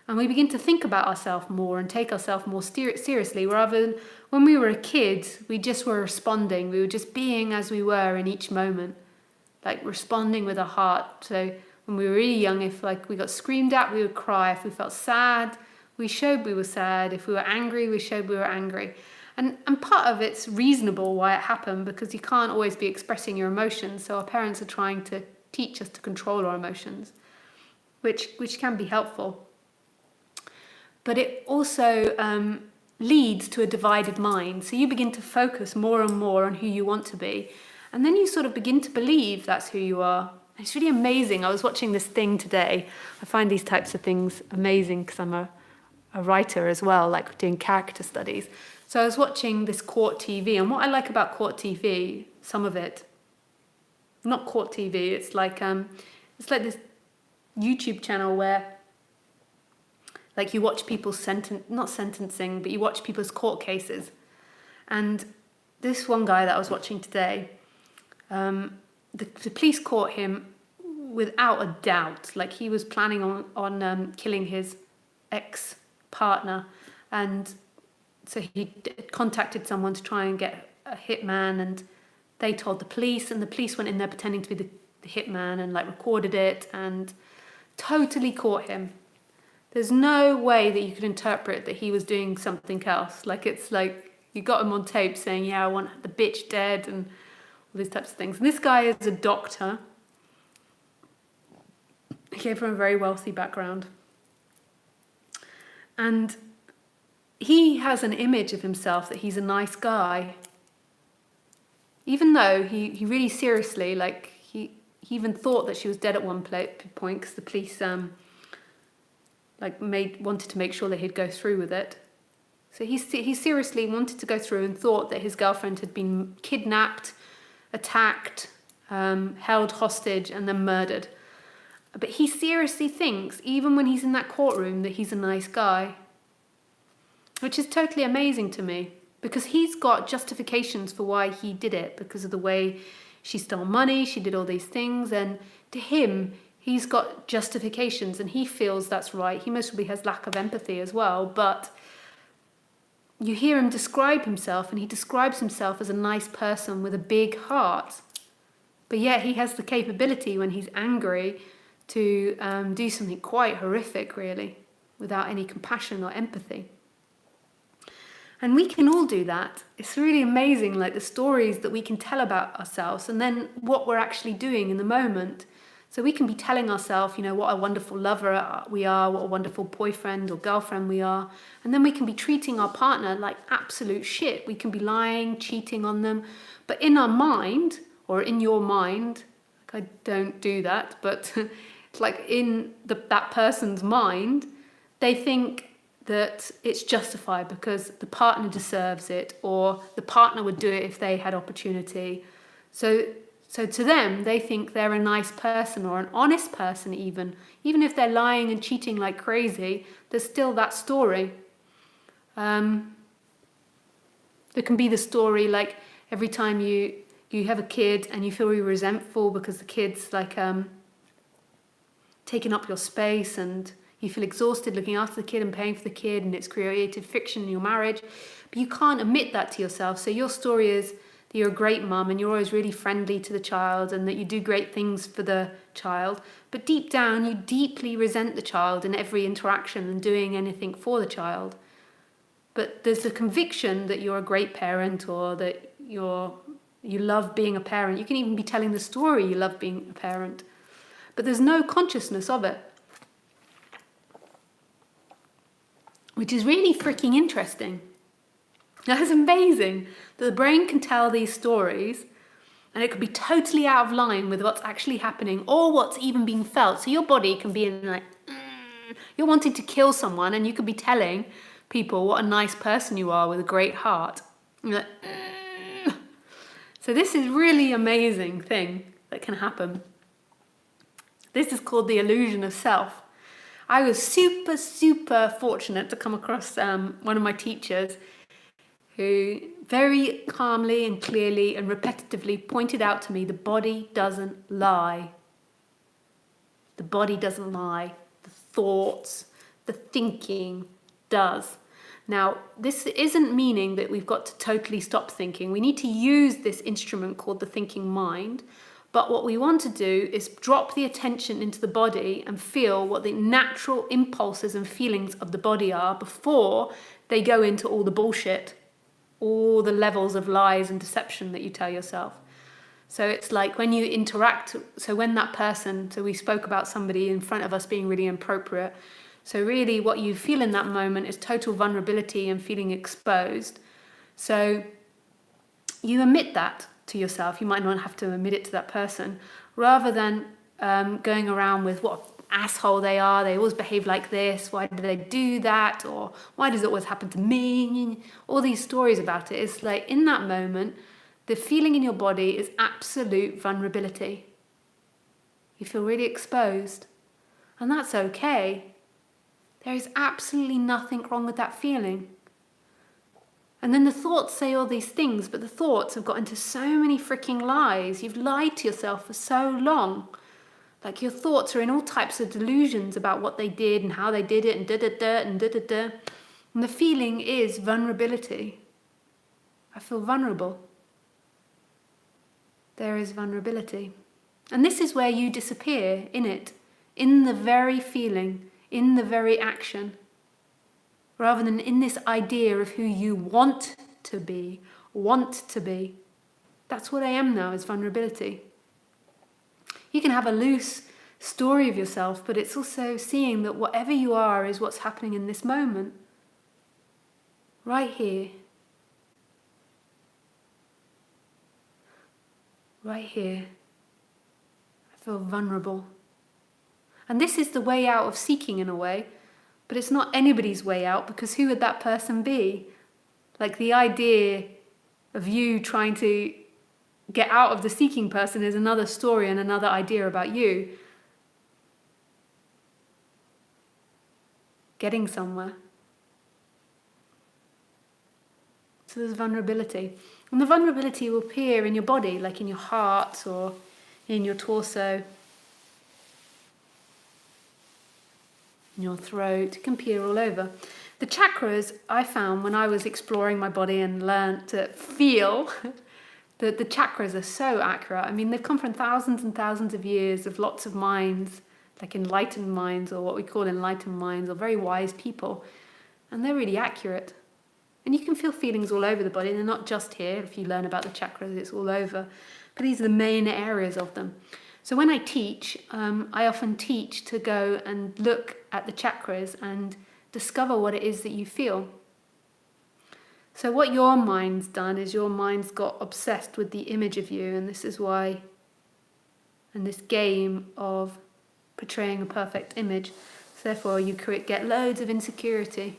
And we begin to think about ourselves more and take ourselves more seriously, rather than when we were a kid, we just were responding. We were just being as we were in each moment, like responding with our heart. So when we were really young, if like we got screamed at, we would cry. If we felt sad, we showed we were sad. If we were angry, we showed we were angry. And part of it's reasonable why it happened, because you can't always be expressing your emotions. So our parents are trying to teach us to control our emotions, which can be helpful. But it also leads to a divided mind. So you begin to focus more and more on who you want to be. And then you sort of begin to believe that's who you are. It's really amazing. I was watching this thing today. I find these types of things amazing because I'm a writer as well, like doing character studies. So I was watching this court TV. And what I like about court TV, some of it, not court TV, it's like this YouTube channel where like you watch people's not sentencing, but you watch people's court cases. And this one guy that I was watching today, the police caught him without a doubt. Like he was planning on killing his ex-partner. And so he contacted someone to try and get a hitman, and they told the police, and the police went in there pretending to be the hitman and like recorded it and totally caught him. There's no way that you could interpret that he was doing something else. Like it's like You got him on tape saying, yeah, I want the bitch dead and all these types of things. And this guy is a doctor. He came from a very wealthy background. And he has an image of himself that he's a nice guy. Even though he really seriously, like, he even thought that she was dead at one point because the police wanted to make sure that he'd go through with it. So he seriously wanted to go through and thought that his girlfriend had been kidnapped, attacked, held hostage and then murdered. But he seriously thinks, even when he's in that courtroom, that he's a nice guy. Which is totally amazing to me, because he's got justifications for why he did it, because of the way she stole money, she did all these things, and to him, he's got justifications and he feels that's right. He most probably has lack of empathy as well, but you hear him describe himself, and he describes himself as a nice person with a big heart. But yet he has the capability, when he's angry, to do something quite horrific, really, without any compassion or empathy. And we can all do that. It's really amazing, like the stories that we can tell about ourselves and then what we're actually doing in the moment. So we can be telling ourselves, you know, what a wonderful lover we are, what a wonderful boyfriend or girlfriend we are. And then we can be treating our partner like absolute shit. We can be lying, cheating on them. But in our mind, or in your mind, like I don't do that, but it's like in that person's mind, they think that it's justified because the partner deserves it, or the partner would do it if they had opportunity. So to them, they think they're a nice person or an honest person even if they're lying and cheating like crazy, there's still that story. There can be the story like every time you have a kid and you feel really resentful because the kid's like taking up your space, and you feel exhausted looking after the kid and paying for the kid, and it's created friction in your marriage, but you can't admit that to yourself. So your story is that you're a great mum and you're always really friendly to the child and that you do great things for the child, but deep down you deeply resent the child in every interaction and doing anything for the child. But there's a conviction that you're a great parent, or that you love being a parent. You can even be telling the story you love being a parent, but there's no consciousness of it. Which is really freaking interesting. Now, it's amazing that the brain can tell these stories and it could be totally out of line with what's actually happening or what's even being felt. So your body can be in like, you're wanting to kill someone, and you could be telling people what a nice person you are with a great heart. You're like, so this is really amazing thing that can happen. This is called the illusion of self. I was super, super fortunate to come across one of my teachers who very calmly and clearly and repetitively pointed out to me, the body doesn't lie. The body doesn't lie. The thoughts, the thinking does. Now, this isn't meaning that we've got to totally stop thinking. We need to use this instrument called the thinking mind. But what we want to do is drop the attention into the body and feel what the natural impulses and feelings of the body are before they go into all the bullshit, all the levels of lies and deception that you tell yourself. So it's like when you interact, so when that person, so we spoke about somebody in front of us being really inappropriate. So really what you feel in that moment is total vulnerability and feeling exposed. So you admit that to yourself. You might not have to admit it to that person, rather than going around with what asshole they are, they always behave like this, why do they do that, or why does it always happen to me, all these stories about it. It's like in that moment the feeling in your body is absolute vulnerability. You feel really exposed, and that's okay. There is absolutely nothing wrong with that feeling. And then the thoughts say all these things, but the thoughts have got into so many freaking lies. You've lied to yourself for so long. Like your thoughts are in all types of delusions about what they did and how they did it and da-da-da and da-da-da. And the feeling is vulnerability. I feel vulnerable. There is vulnerability. And this is where you disappear in it, in the very feeling, in the very action, rather than in this idea of who you want to be, want to be. That's what I am now, is vulnerability. You can have a loose story of yourself, but it's also seeing that whatever you are is what's happening in this moment. Right here. Right here. I feel vulnerable. And this is the way out of seeking in a way, but it's not anybody's way out, because who would that person be? Like, the idea of you trying to get out of the seeking person is another story and another idea about you getting somewhere. So there's vulnerability. And the vulnerability will appear in your body, like in your heart or in your torso, in your throat. It can appear all over. The chakras, I found when I was exploring my body and learned to feel that the chakras are so accurate. I mean, they've come from thousands and thousands of years of lots of minds, like enlightened minds, or what we call enlightened minds, or very wise people. And they're really accurate. And you can feel feelings all over the body. They're not just here. If you learn about the chakras, it's all over. But these are the main areas of them. So when I teach, I often teach to go and look at the chakras and discover what it is that you feel. So what your mind's done is your mind's got obsessed with the image of you, and this is why, and this game of portraying a perfect image. So therefore you get loads of insecurity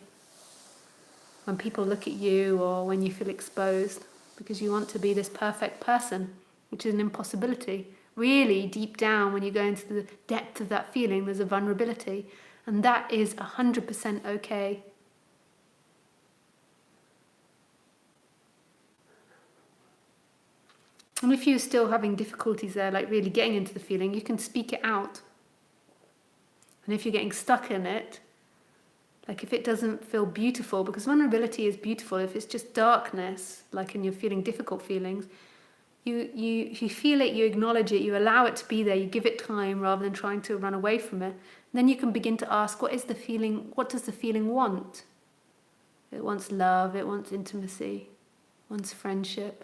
when people look at you or when you feel exposed, because you want to be this perfect person, which is an impossibility. Really, deep down, when you go into the depth of that feeling, there's a vulnerability, and that is 100% okay. And if you're still having difficulties there, like really getting into the feeling, you can speak it out. And if you're getting stuck in it, like if it doesn't feel beautiful, because vulnerability is beautiful, if it's just darkness, like and you're feeling difficult feelings, you feel it, you acknowledge it, you allow it to be there, you give it time rather than trying to run away from it. And then you can begin to ask, what is the feeling, what does the feeling want? It wants love, it wants intimacy, it wants friendship.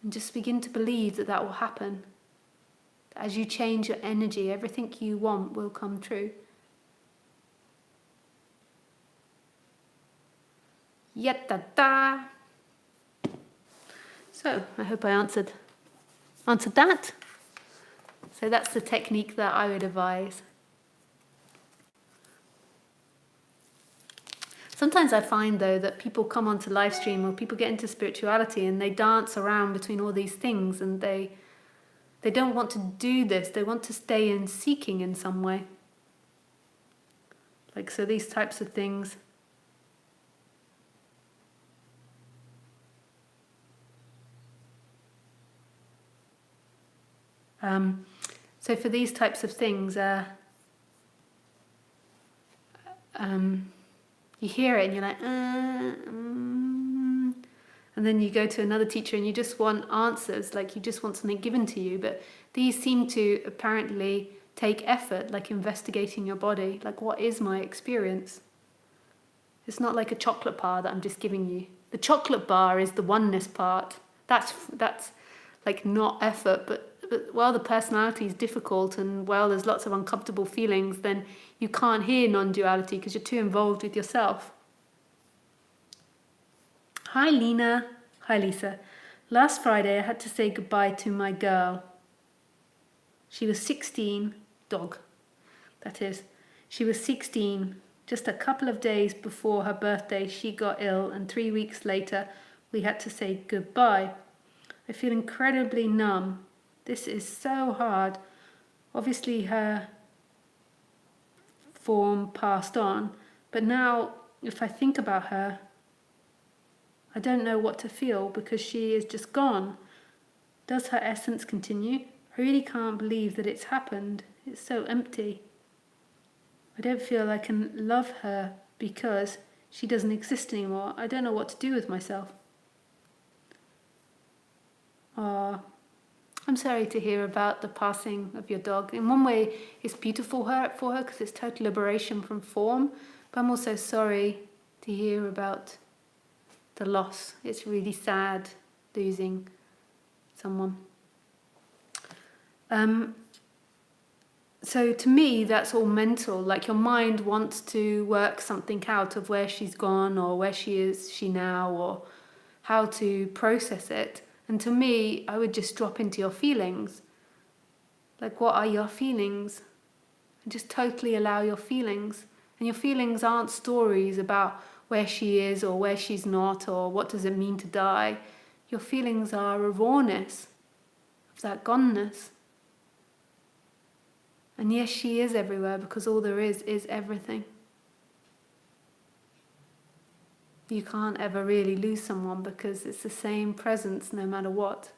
And just begin to believe that that will happen. As you change your energy, everything you want will come true. Yatta-da! So, I hope I answered that. So that's the technique that I would advise. Sometimes I find, though, that people come onto live stream or people get into spirituality and they dance around between all these things, and they don't want to do this. They want to stay in seeking in some way. Like, so these types of things. So for these types of things, you hear it and you're like, and then you go to another teacher and you just want answers, like you just want something given to you. But these seem to apparently take effort, like investigating your body. Like, what is my experience? It's not like a chocolate bar that I'm just giving you. The chocolate bar is the oneness part. That's like not effort, but while the personality is difficult and while there's lots of uncomfortable feelings, then you can't hear non-duality because you're too involved with yourself. Hi Lena. Hi Lisa. Last Friday I had to say goodbye to my girl. She was 16, dog, that is. She was 16. Just a couple of days before her birthday she got ill, and 3 weeks later we had to say goodbye. I feel incredibly numb. This is so hard. Obviously her form passed on, but now if I think about her, I don't know what to feel because she is just gone. Does her essence continue? I really can't believe that it's happened. It's so empty. I don't feel I can love her because she doesn't exist anymore. I don't know what to do with myself. I'm sorry to hear about the passing of your dog. In one way, it's beautiful for her because it's total liberation from form. But I'm also sorry to hear about the loss. It's really sad losing someone. So to me, that's all mental. Like your mind wants to work something out of where she's gone or where she now, or how to process it. And to me, I would just drop into your feelings. Like, what are your feelings? And just totally allow your feelings. And your feelings aren't stories about where she is or where she's not or what does it mean to die. Your feelings are a rawness of that goneness. And yes, she is everywhere because all there is everything. You can't ever really lose someone because it's the same presence no matter what.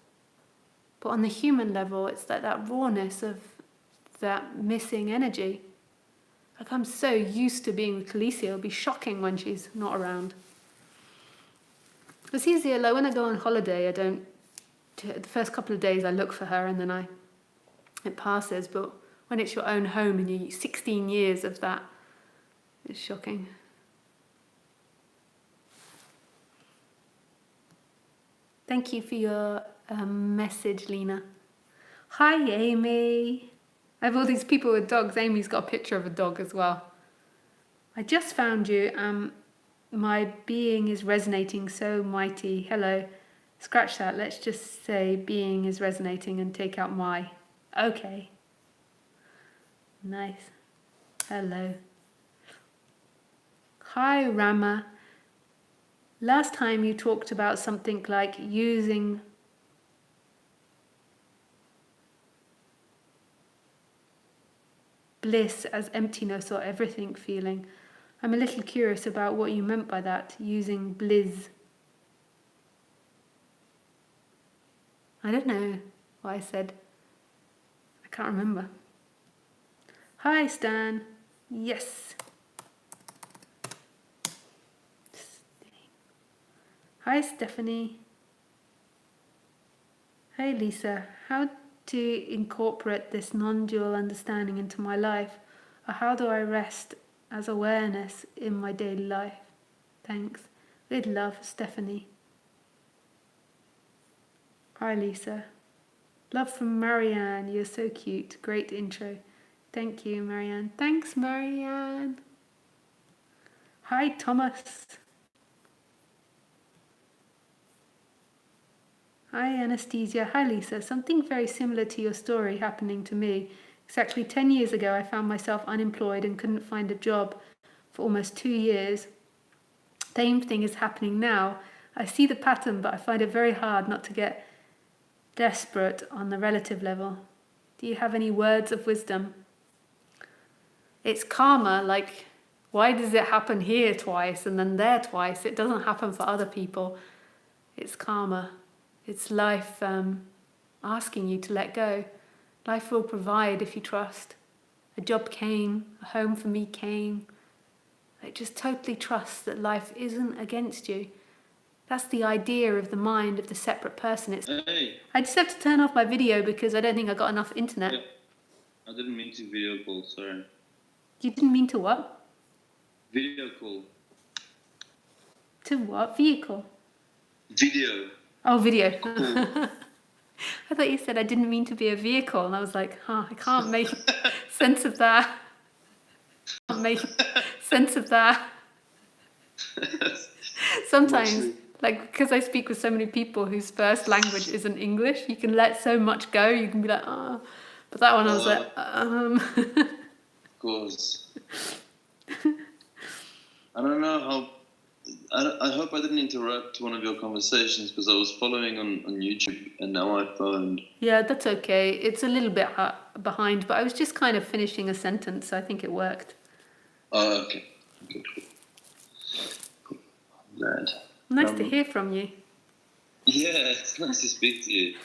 But on the human level, it's like that rawness of that missing energy. Like, I'm so used to being with Khaleesi, it'll be shocking when she's not around. It's easier, like when I go on holiday, the first couple of days I look for her and then it passes, but when it's your own home and you 16 years of that, it's shocking. Thank you for your message, Lena. Hi, Amy. I have all these people with dogs. Amy's got a picture of a dog as well. I just found you. My being is resonating so mighty. Hello. Scratch that. Let's just say being is resonating and take out my. Okay. Nice. Hello. Hi, Rama. Last time you talked about something like using bliss as emptiness or everything feeling. I'm a little curious about what you meant by that, using bliss. I don't know what I said. I can't remember. Hi, Stan. Yes. Hi, Stephanie. Hey, Lisa. How to incorporate this non-dual understanding into my life, or how do I rest as awareness in my daily life? Thanks. With love, Stephanie. Hi, Lisa. Love from Marianne. You're so cute. Great intro. Thank you, Marianne. Thanks, Marianne. Hi, Thomas. Hi, Anastasia. Hi, Lisa. Something very similar to your story happening to me. Exactly 10 years ago, I found myself unemployed and couldn't find a job for almost 2 years. Same thing is happening now. I see the pattern, but I find it very hard not to get desperate on the relative level. Do you have any words of wisdom? It's karma. Like, why does it happen here twice and then there twice? It doesn't happen for other people. It's karma. It's life asking you to let go. Life will provide if you trust. A job came, a home for me came. Like, just totally trust that life isn't against you. That's the idea of the mind of the separate person. Hey. I just have to turn off my video because I don't think I got enough internet. Yeah. I didn't mean to video call, sorry. You didn't mean to what? Video call. To what? Vehicle? Video. Oh, video. Cool. I thought you said I didn't mean to be a vehicle, and I was like, I can't make sense of that. I can't make sense of that. Sometimes, like, because I speak with so many people whose first language isn't English, you can let so much go. You can be like, oh. But that one I was like, Of course. I don't know how... I hope I didn't interrupt one of your conversations because I was following on YouTube and now I phoned. Yeah, that's okay. It's a little bit behind, but I was just kind of finishing a sentence, so I think it worked. Oh, okay. Okay, cool. I'm glad. Nice to hear from you. Yeah, it's nice to speak to you.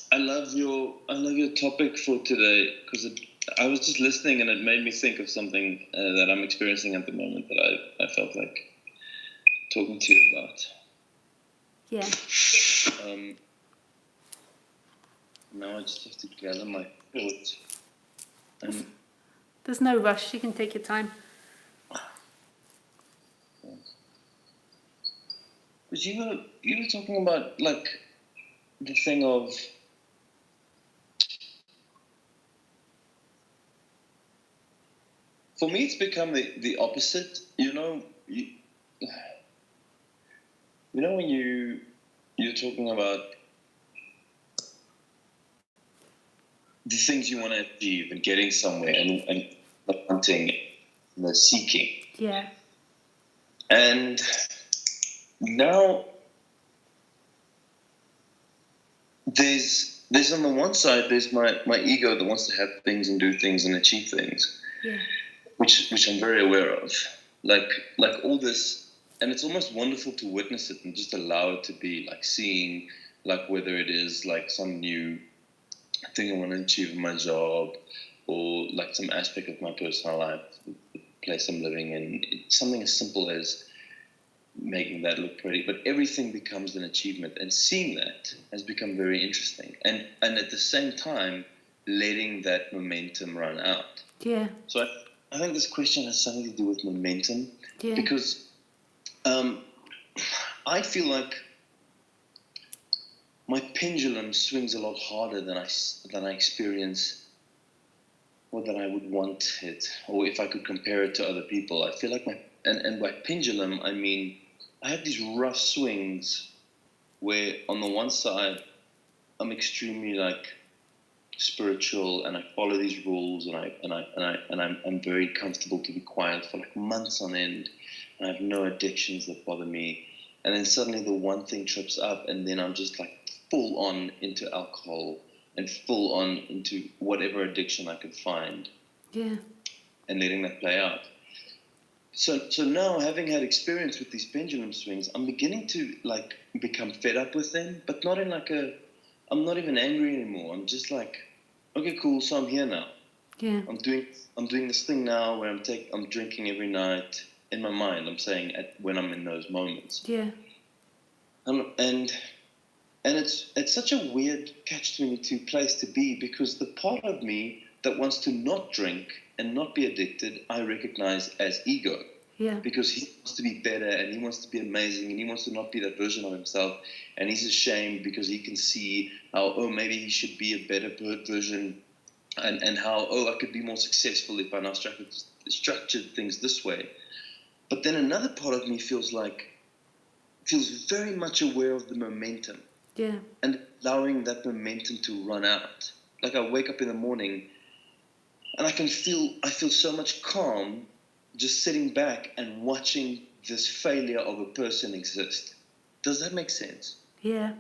I love your topic for today because I was just listening and it made me think of something that I'm experiencing at the moment that I felt like talking to you about. Yeah. Now I just have to gather my thoughts. There's no rush. You can take your time. Because you were talking about like the thing of for me it's become the opposite. When you're talking about the things you want to achieve and getting somewhere and hunting, seeking. Yeah. And now there's on the one side there's my ego that wants to have things and do things and achieve things. Yeah. Which I'm very aware of. Like all this, and it's almost wonderful to witness it and just allow it to be, like seeing like whether it is like some new thing I want to achieve in my job, or like some aspect of my personal life, the place I'm living in. It's something as simple as making that look pretty, but everything becomes an achievement, and seeing that has become very interesting. And at the same time, letting that momentum run out. Yeah. So I think this question has something to do with momentum, because I feel like my pendulum swings a lot harder than I experience, or than I would want it, or if I could compare it to other people. I feel like and by pendulum I mean I have these rough swings where on the one side I'm extremely like spiritual and I follow these rules and I'm very comfortable to be quiet for like months on end, and I have no addictions that bother me. And then suddenly the one thing trips up, and then I'm just like full on into alcohol and full on into whatever addiction I could find. Yeah. And letting that play out. So now, having had experience with these pendulum swings, I'm beginning to like become fed up with them, but not in like I'm not even angry anymore. I'm just like, okay, cool. So I'm here now. Yeah. I'm doing this thing now where I'm drinking every night in my mind. I'm saying when I'm in those moments. Yeah. And it's such a weird catch-22 place to be, because the part of me that wants to not drink and not be addicted, I recognize as ego. Yeah. Because he wants to be better and he wants to be amazing and he wants to not be that version of himself, and he's ashamed because he can see how, maybe he should be a better version, and how, I could be more successful if I now structured things this way. But then another part of me feels very much aware of the momentum. Yeah. And allowing that momentum to run out. Like I wake up in the morning and I feel so much calm just sitting back and watching this failure of a person exist. Does that make sense? Yeah.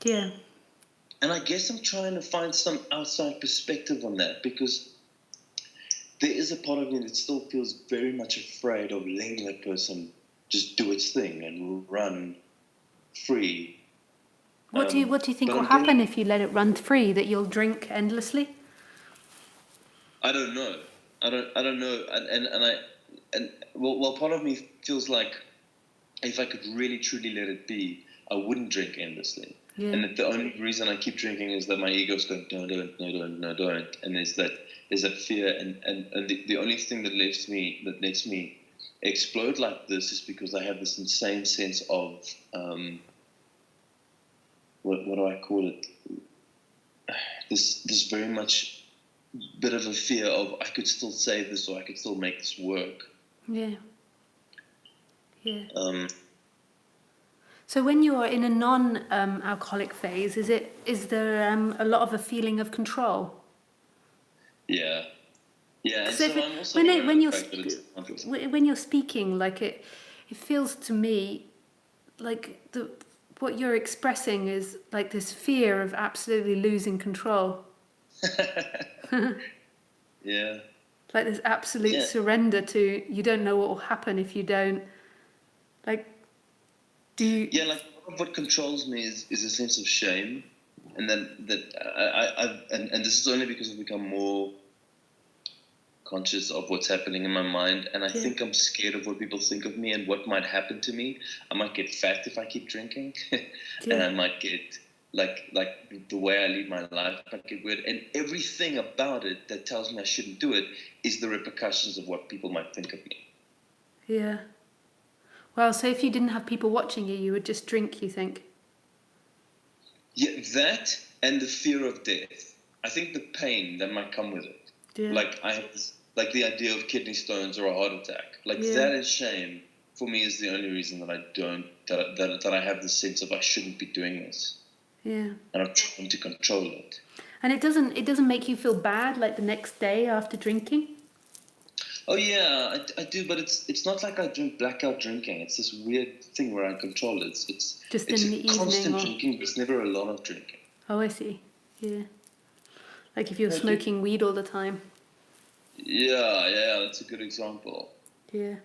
Yeah. And I guess I'm trying to find some outside perspective on that, because there is a part of me that still feels very much afraid of letting that person just do its thing and run free. What do you think will happen if you let it run free? That you'll drink endlessly? I don't know. I don't know. Well, part of me feels like if I could really truly let it be, I wouldn't drink endlessly. Yeah. And that the only reason I keep drinking is that my ego's going, no, don't. And there's that fear, and the only thing that lets me explode like this is because I have this insane sense of what do I call it? This very much bit of a fear of I could still say this, or I could still make this work. Yeah. Yeah. So when you are in a non-alcoholic phase, is there a lot of a feeling of control? Yeah. Yeah. And so I'm also when you're speaking, like it feels to me like what you're expressing is like this fear of absolutely losing control. Yeah. Like this absolute surrender to, you don't know what will happen if you don't. Like, do you? Yeah, like what controls me is a sense of shame, and then and this is only because I've become more conscious of what's happening in my mind, and I think I'm scared of what people think of me and what might happen to me. I might get fat if I keep drinking, and I might get like the way I lead my life might get weird, and everything about it that tells me I shouldn't do it is the repercussions of what people might think of me. Yeah. Well, so if you didn't have people watching you, you would just drink, you think? Yeah, that and the fear of death. I think the pain that might come with it. Yeah. Like I have this, like the idea of kidney stones or a heart attack. Like that is shame for me is the only reason that I don't that I have the sense of I shouldn't be doing this. Yeah. And I'm trying to control it. And it doesn't make you feel bad like the next day after drinking? Oh yeah, I do, but it's not like I drink blackout drinking. It's this weird thing where I control it. It's Just it's in a the evening constant or... drinking, but it's never a lot of drinking. Oh, I see. Yeah. Like if you're Okay. smoking weed all the time. Yeah, that's a good example. Yeah.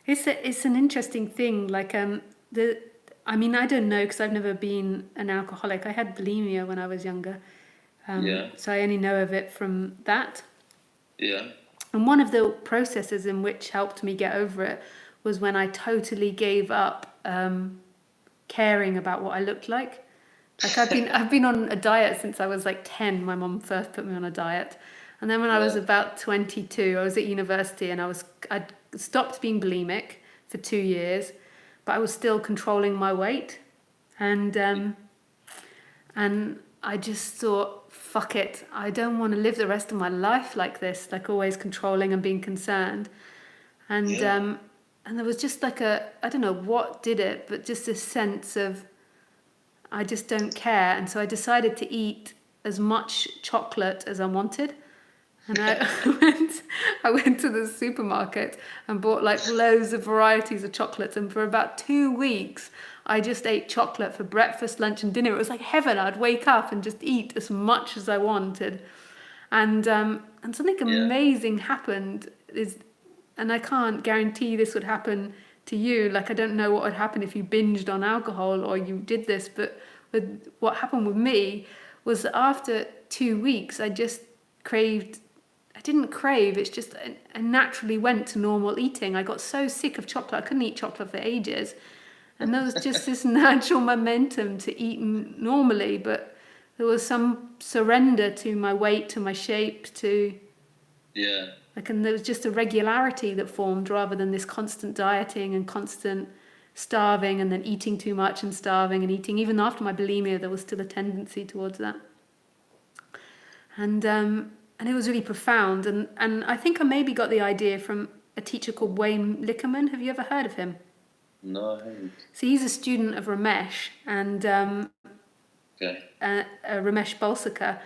It's an interesting thing. Like I mean, I don't know because I've never been an alcoholic. I had bulimia when I was younger. So I only know of it from that. Yeah. And one of the processes in which helped me get over it was when I totally gave up caring about what I looked like. Like I've been on a diet since I was like 10. My mom first put me on a diet. And then when I was about 22, I was at university and I'd stopped being bulimic for 2 years, but I was still controlling my weight. And I just thought, fuck it. I don't want to live the rest of my life like this, like always controlling and being concerned. And there was just like I don't know what did it, but just this sense of I just don't care. And so I decided to eat as much chocolate as I wanted. And I went to the supermarket and bought like loads of varieties of chocolates. And for about 2 weeks, I just ate chocolate for breakfast, lunch, and dinner. It was like heaven. I'd wake up and just eat as much as I wanted. And something amazing happened. And I can't guarantee this would happen to you. Like I don't know what would happen if you binged on alcohol or you did this. But what happened with me was that after 2 weeks, I just craved. I didn't crave, it's just I naturally went to normal eating. I got so sick of chocolate, I couldn't eat chocolate for ages. And there was just this natural momentum to eat normally, but there was some surrender to my weight, to my shape, to... Yeah. Like, and there was just a regularity that formed rather than this constant dieting and constant starving and then eating too much and starving and eating. Even after my bulimia, there was still a tendency towards that. And it was really profound. And I think I maybe got the idea from a teacher called Wayne Lickerman. Have you ever heard of him? No, I haven't. So he's a student of Ramesh and Ramesh Balsekar.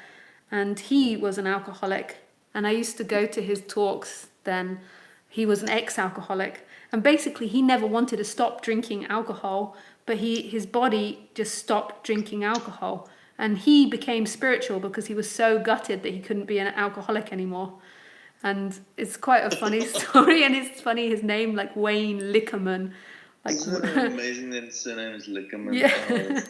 And he was an alcoholic. And I used to go to his talks then. He was an ex-alcoholic. And basically he never wanted to stop drinking alcohol, but his body just stopped drinking alcohol. And he became spiritual because he was so gutted that he couldn't be an alcoholic anymore. And it's quite a funny story. And it's funny, his name, like Wayne Lickerman. Like, isn't it amazing that his surname is Lickerman? Yeah. Oh.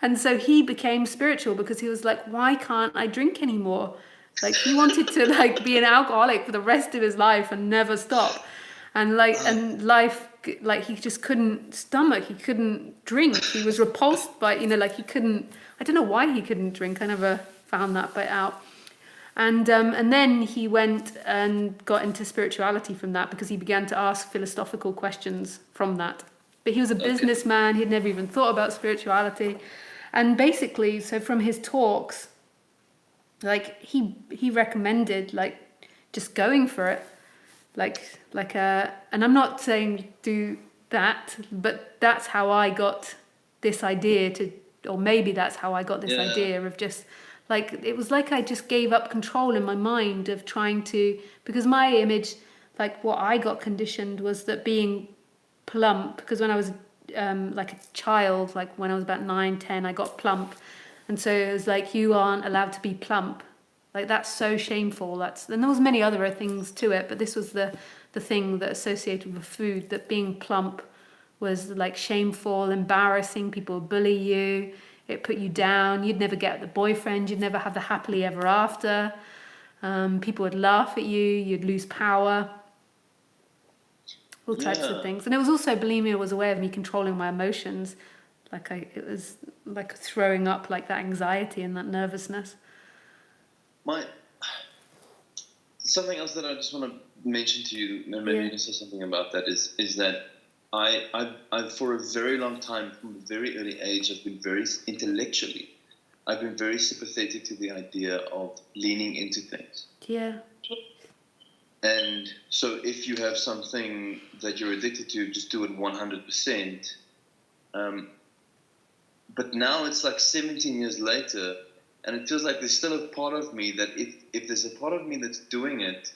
And so he became spiritual because he was like, why can't I drink anymore? Like he wanted to like be an alcoholic for the rest of his life and never stop. And and life, like he just couldn't stomach, he couldn't drink. He was repulsed by, like he couldn't, I don't know why he couldn't drink. I never found that bit out. And then he went and got into spirituality from that because he began to ask philosophical questions from that. But he was a businessman. He'd never even thought about spirituality. And basically, so from his talks, like he recommended like just going for it. And I'm not saying do that, but that's how I got this idea or maybe that's how I got this idea of just like, it was like I just gave up control in my mind of trying to, because my image, like what I got conditioned was that being plump, because when I was like a child, like when I was about 9, 10, I got plump. And so it was like, you aren't allowed to be plump. Like that's so shameful. And there was many other things to it, but this was the thing that associated with food, that being plump was like shameful, embarrassing. People would bully you. It put you down. You'd never get the boyfriend. You'd never have the happily ever after. People would laugh at you. You'd lose power. All types of things. And it was also, bulimia was a way of me controlling my emotions. It was like throwing up like that anxiety and that nervousness. Something else that I just want to mention to you, and maybe you can say something about that, is that I've for a very long time, from a very early age, I've been very intellectually, I've been very sympathetic to the idea of leaning into things. Yeah. And so if you have something that you're addicted to, just do it 100%. But now it's like 17 years later, and it feels like there's still a part of me that if there's a part of me that's doing it,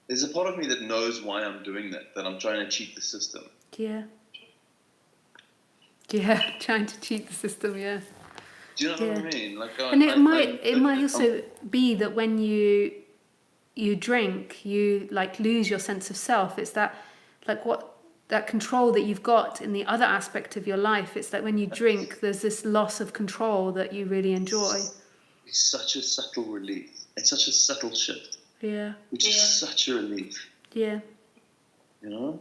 there's a part of me that knows why I'm doing that I'm trying to cheat the system. Yeah. Yeah, trying to cheat the system, yeah. Do you know what I mean? Like, And it might also be that when you drink, you like lose your sense of self. It's that that control that you've got in the other aspect of your life. It's that when you drink, there's this loss of control that you really enjoy. It's such a subtle relief. It's such a subtle shift. Yeah. Which is such a relief. Yeah. You know?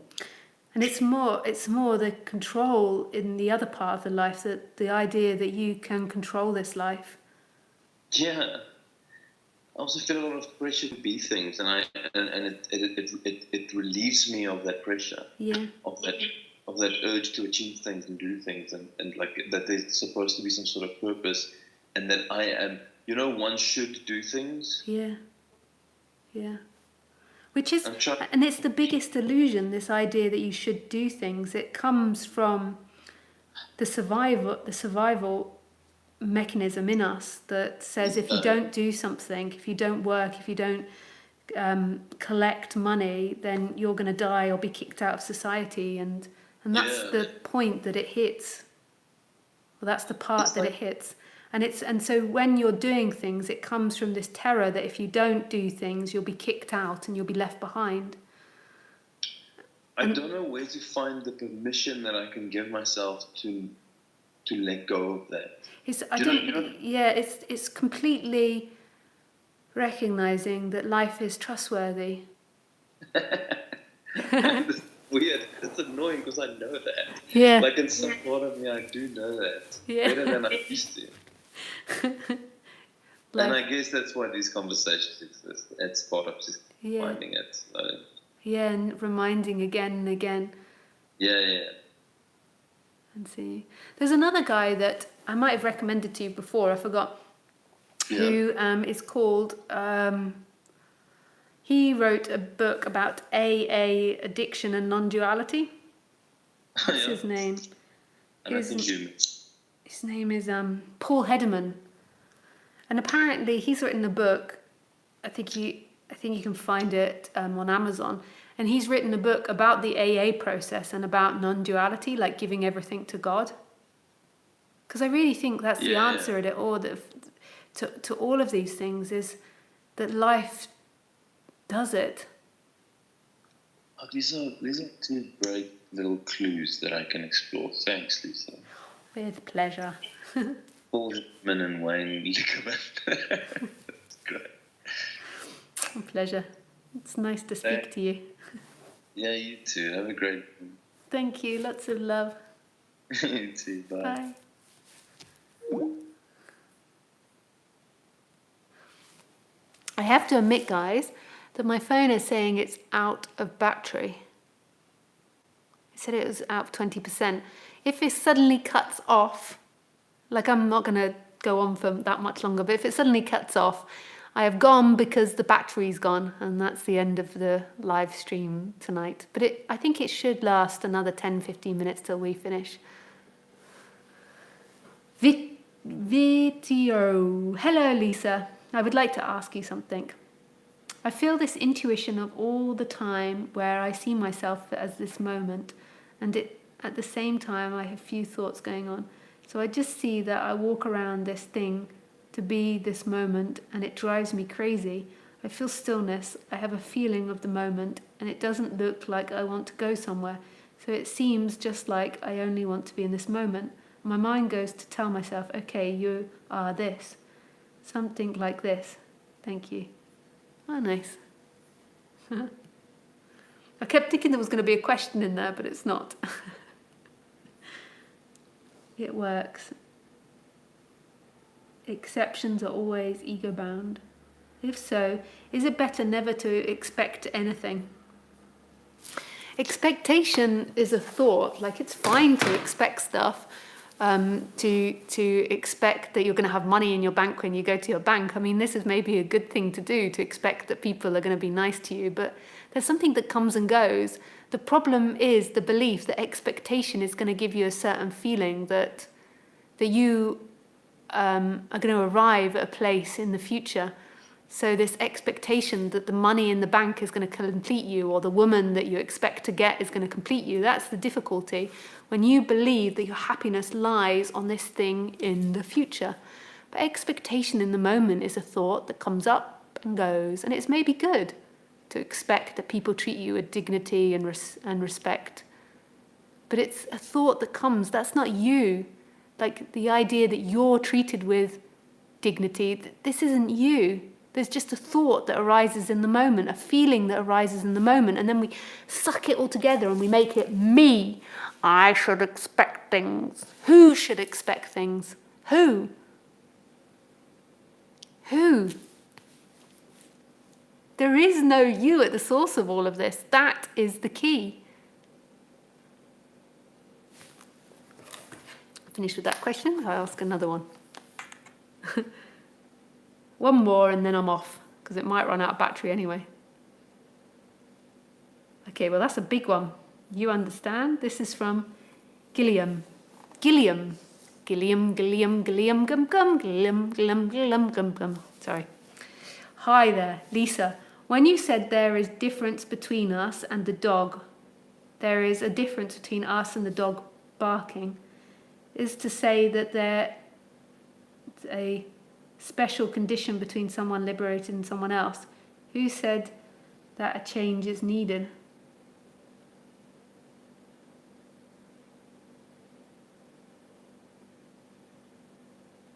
And it's more the control in the other part of the life, that the idea that you can control this life. Yeah. I also feel a lot of pressure to be things, and it relieves me of that pressure. Yeah. Of that urge to achieve things and do things, and like that there's supposed to be some sort of purpose, and that I am, one should do things. Yeah. Yeah. Which is, and it's the biggest illusion, this idea that you should do things. It comes from the survival mechanism in us that says if you don't do something, if you don't work, if you don't collect money, then you're going to die or be kicked out of society, and that's the point that it hits. Well, that's the part that it hits. And so when you're doing things, it comes from this terror that if you don't do things, you'll be kicked out and you'll be left behind. I don't know where to find the permission that I can give myself to let go of that. It's completely recognizing that life is trustworthy. It's weird. It's annoying because I know that. Yeah. Like in some part of me, I do know that better than I used to. And I guess that's why these conversations exist. It's part of just finding it. So. Yeah, and reminding again and again. Yeah. And see. There's another guy that I might have recommended to you before, I forgot, who is called... he wrote a book about AA, addiction and non-duality. What's his name? His name is Paul Hederman. And apparently he's written a book, I think you can find it on Amazon, and he's written a book about the AA process and about non-duality, like giving everything to God. Because I really think that's the answer at it all, to all of these things, is that life does it. Oh, these are two great little clues that I can explore. Thanks, Lisa. With pleasure. Paul Hederman and Wayne Lickerman. That's great. A pleasure. It's nice to speak to you. Yeah, you too. Have a great one. Thank you. Lots of love. You too. Bye. Bye. I have to admit, guys, that my phone is saying it's out of battery. It said it was out of 20%. If it suddenly cuts off, like I'm not going to go on for that much longer, but if it suddenly cuts off, I have gone because the battery's gone, and that's the end of the live stream tonight. But I think it should last another 10-15 minutes till we finish. Video. Hello, Lisa. I would like to ask you something. I feel this intuition of all the time where I see myself as this moment, and at the same time I have few thoughts going on. So I just see that I walk around this thing to be this moment, and it drives me crazy. I feel stillness, I have a feeling of the moment, and it doesn't look like I want to go somewhere. So it seems just like I only want to be in this moment. My mind goes to tell myself, okay, you are this. Something like this. Thank you. Oh, nice. I kept thinking there was going to be a question in there, but it's not. It works. Exceptions are always ego-bound. If so, is it better never to expect anything? Expectation is a thought. Like, it's fine to expect stuff, to expect that you're going to have money in your bank when you go to your bank. I mean, this is maybe a good thing to do, to expect that people are going to be nice to you, but there's something that comes and goes. The problem is the belief that expectation is going to give you a certain feeling that you are going to arrive at a place in the future. So this expectation that the money in the bank is going to complete you, or the woman that you expect to get is going to complete you, that's the difficulty. When you believe that your happiness lies on this thing in the future. But expectation in the moment is a thought that comes up and goes, and it's maybe good to expect that people treat you with dignity and respect. But it's a thought that comes, that's not you. Like the idea that you're treated with dignity, this isn't you. There's just a thought that arises in the moment, a feeling that arises in the moment, and then we suck it all together and we make it me. I should expect things. Who should expect things? Who? Who? There is no you at the source of all of this. That is the key. Finished with that question. I'll ask another one. One more and then I'm off, because it might run out of battery anyway. Okay, well, that's a big one. You understand? This is from Gilliam. Gilliam. Gilliam, Gilliam, Gilliam, gum, gum, Gilliam, Gilliam, Gilliam, gum, gum. Sorry. Hi there, Lisa. When you said there is difference between us and the dog, there is a difference between us and the dog barking, is to say that there's a special condition between someone liberated and someone else. Who said that a change is needed?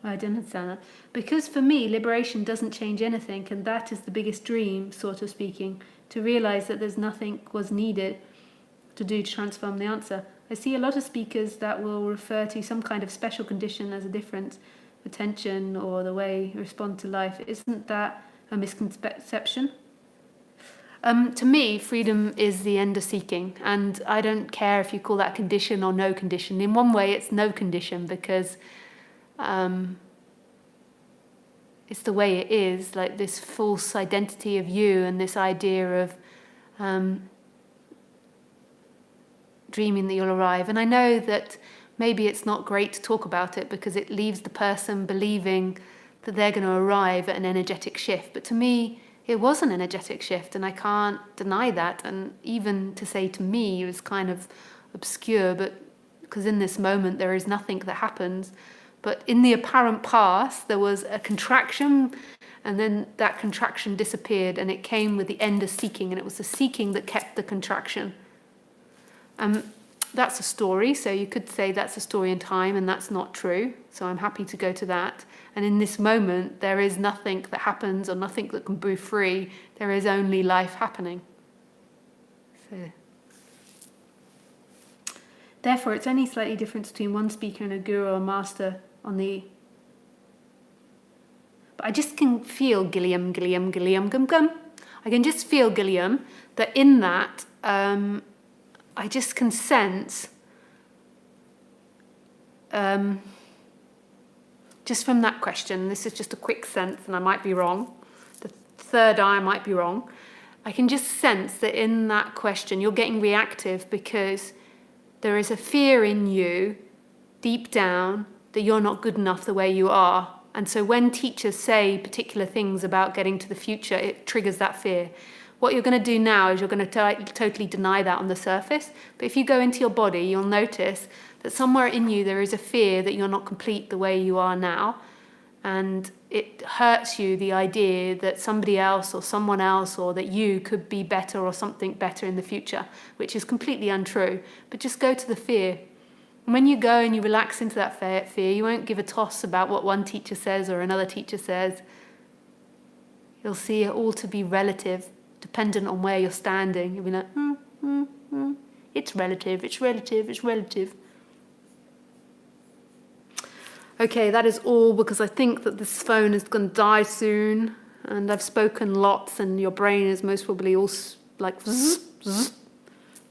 I don't understand that. Because for me, liberation doesn't change anything, and that is the biggest dream, sort of speaking, to realize that there's nothing was needed to do to transform the answer. I see a lot of speakers that will refer to some kind of special condition as a difference, attention, or the way you respond to life. Isn't that a misconception? To me, freedom is the end of seeking, and I don't care if you call that condition or no condition. In one way, it's no condition, because it's the way it is, like this false identity of you and this idea of dreaming that you'll arrive. And I know that maybe it's not great to talk about it because it leaves the person believing that they're going to arrive at an energetic shift. But to me, it was an energetic shift, and I can't deny that. And even to say to me is kind of obscure, but because in this moment there is nothing that happens. But in the apparent past, there was a contraction, and then that contraction disappeared, and it came with the end of seeking, and it was the seeking that kept the contraction. That's a story, so you could say that's a story in time, and that's not true. So I'm happy to go to that. And in this moment, there is nothing that happens or nothing that can be free. There is only life happening. So, therefore, it's only slightly difference between one speaker and a guru or master on the... But I just can feel Gilliam, Gilliam, Gilliam, gum, gum. I can just feel, Gilliam, that in that... I just can sense, just from that question, this is just a quick sense, and I might be wrong, the third eye might be wrong, I can just sense that in that question you're getting reactive because there is a fear in you, deep down, that you're not good enough the way you are. And so when teachers say particular things about getting to the future, it triggers that fear. What you're going to do now is you're going to totally deny that on the surface. But if you go into your body, you'll notice that somewhere in you there is a fear that you're not complete the way you are now. And it hurts you, the idea that somebody else or someone else or that you could be better or something better in the future, which is completely untrue. But just go to the fear. And when you go and you relax into that fear, you won't give a toss about what one teacher says or another teacher says. You'll see it all to be relative, dependent on where you're standing. You'll be like, it's relative, it's relative, it's relative. Okay, that is all, because I think that this phone is going to die soon, and I've spoken lots, and your brain is most probably all like zzz, zzz.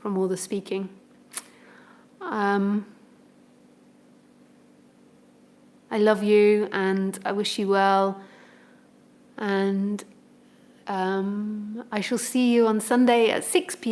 from all the speaking. I love you and I wish you well, and I shall see you on Sunday at 6 p.m.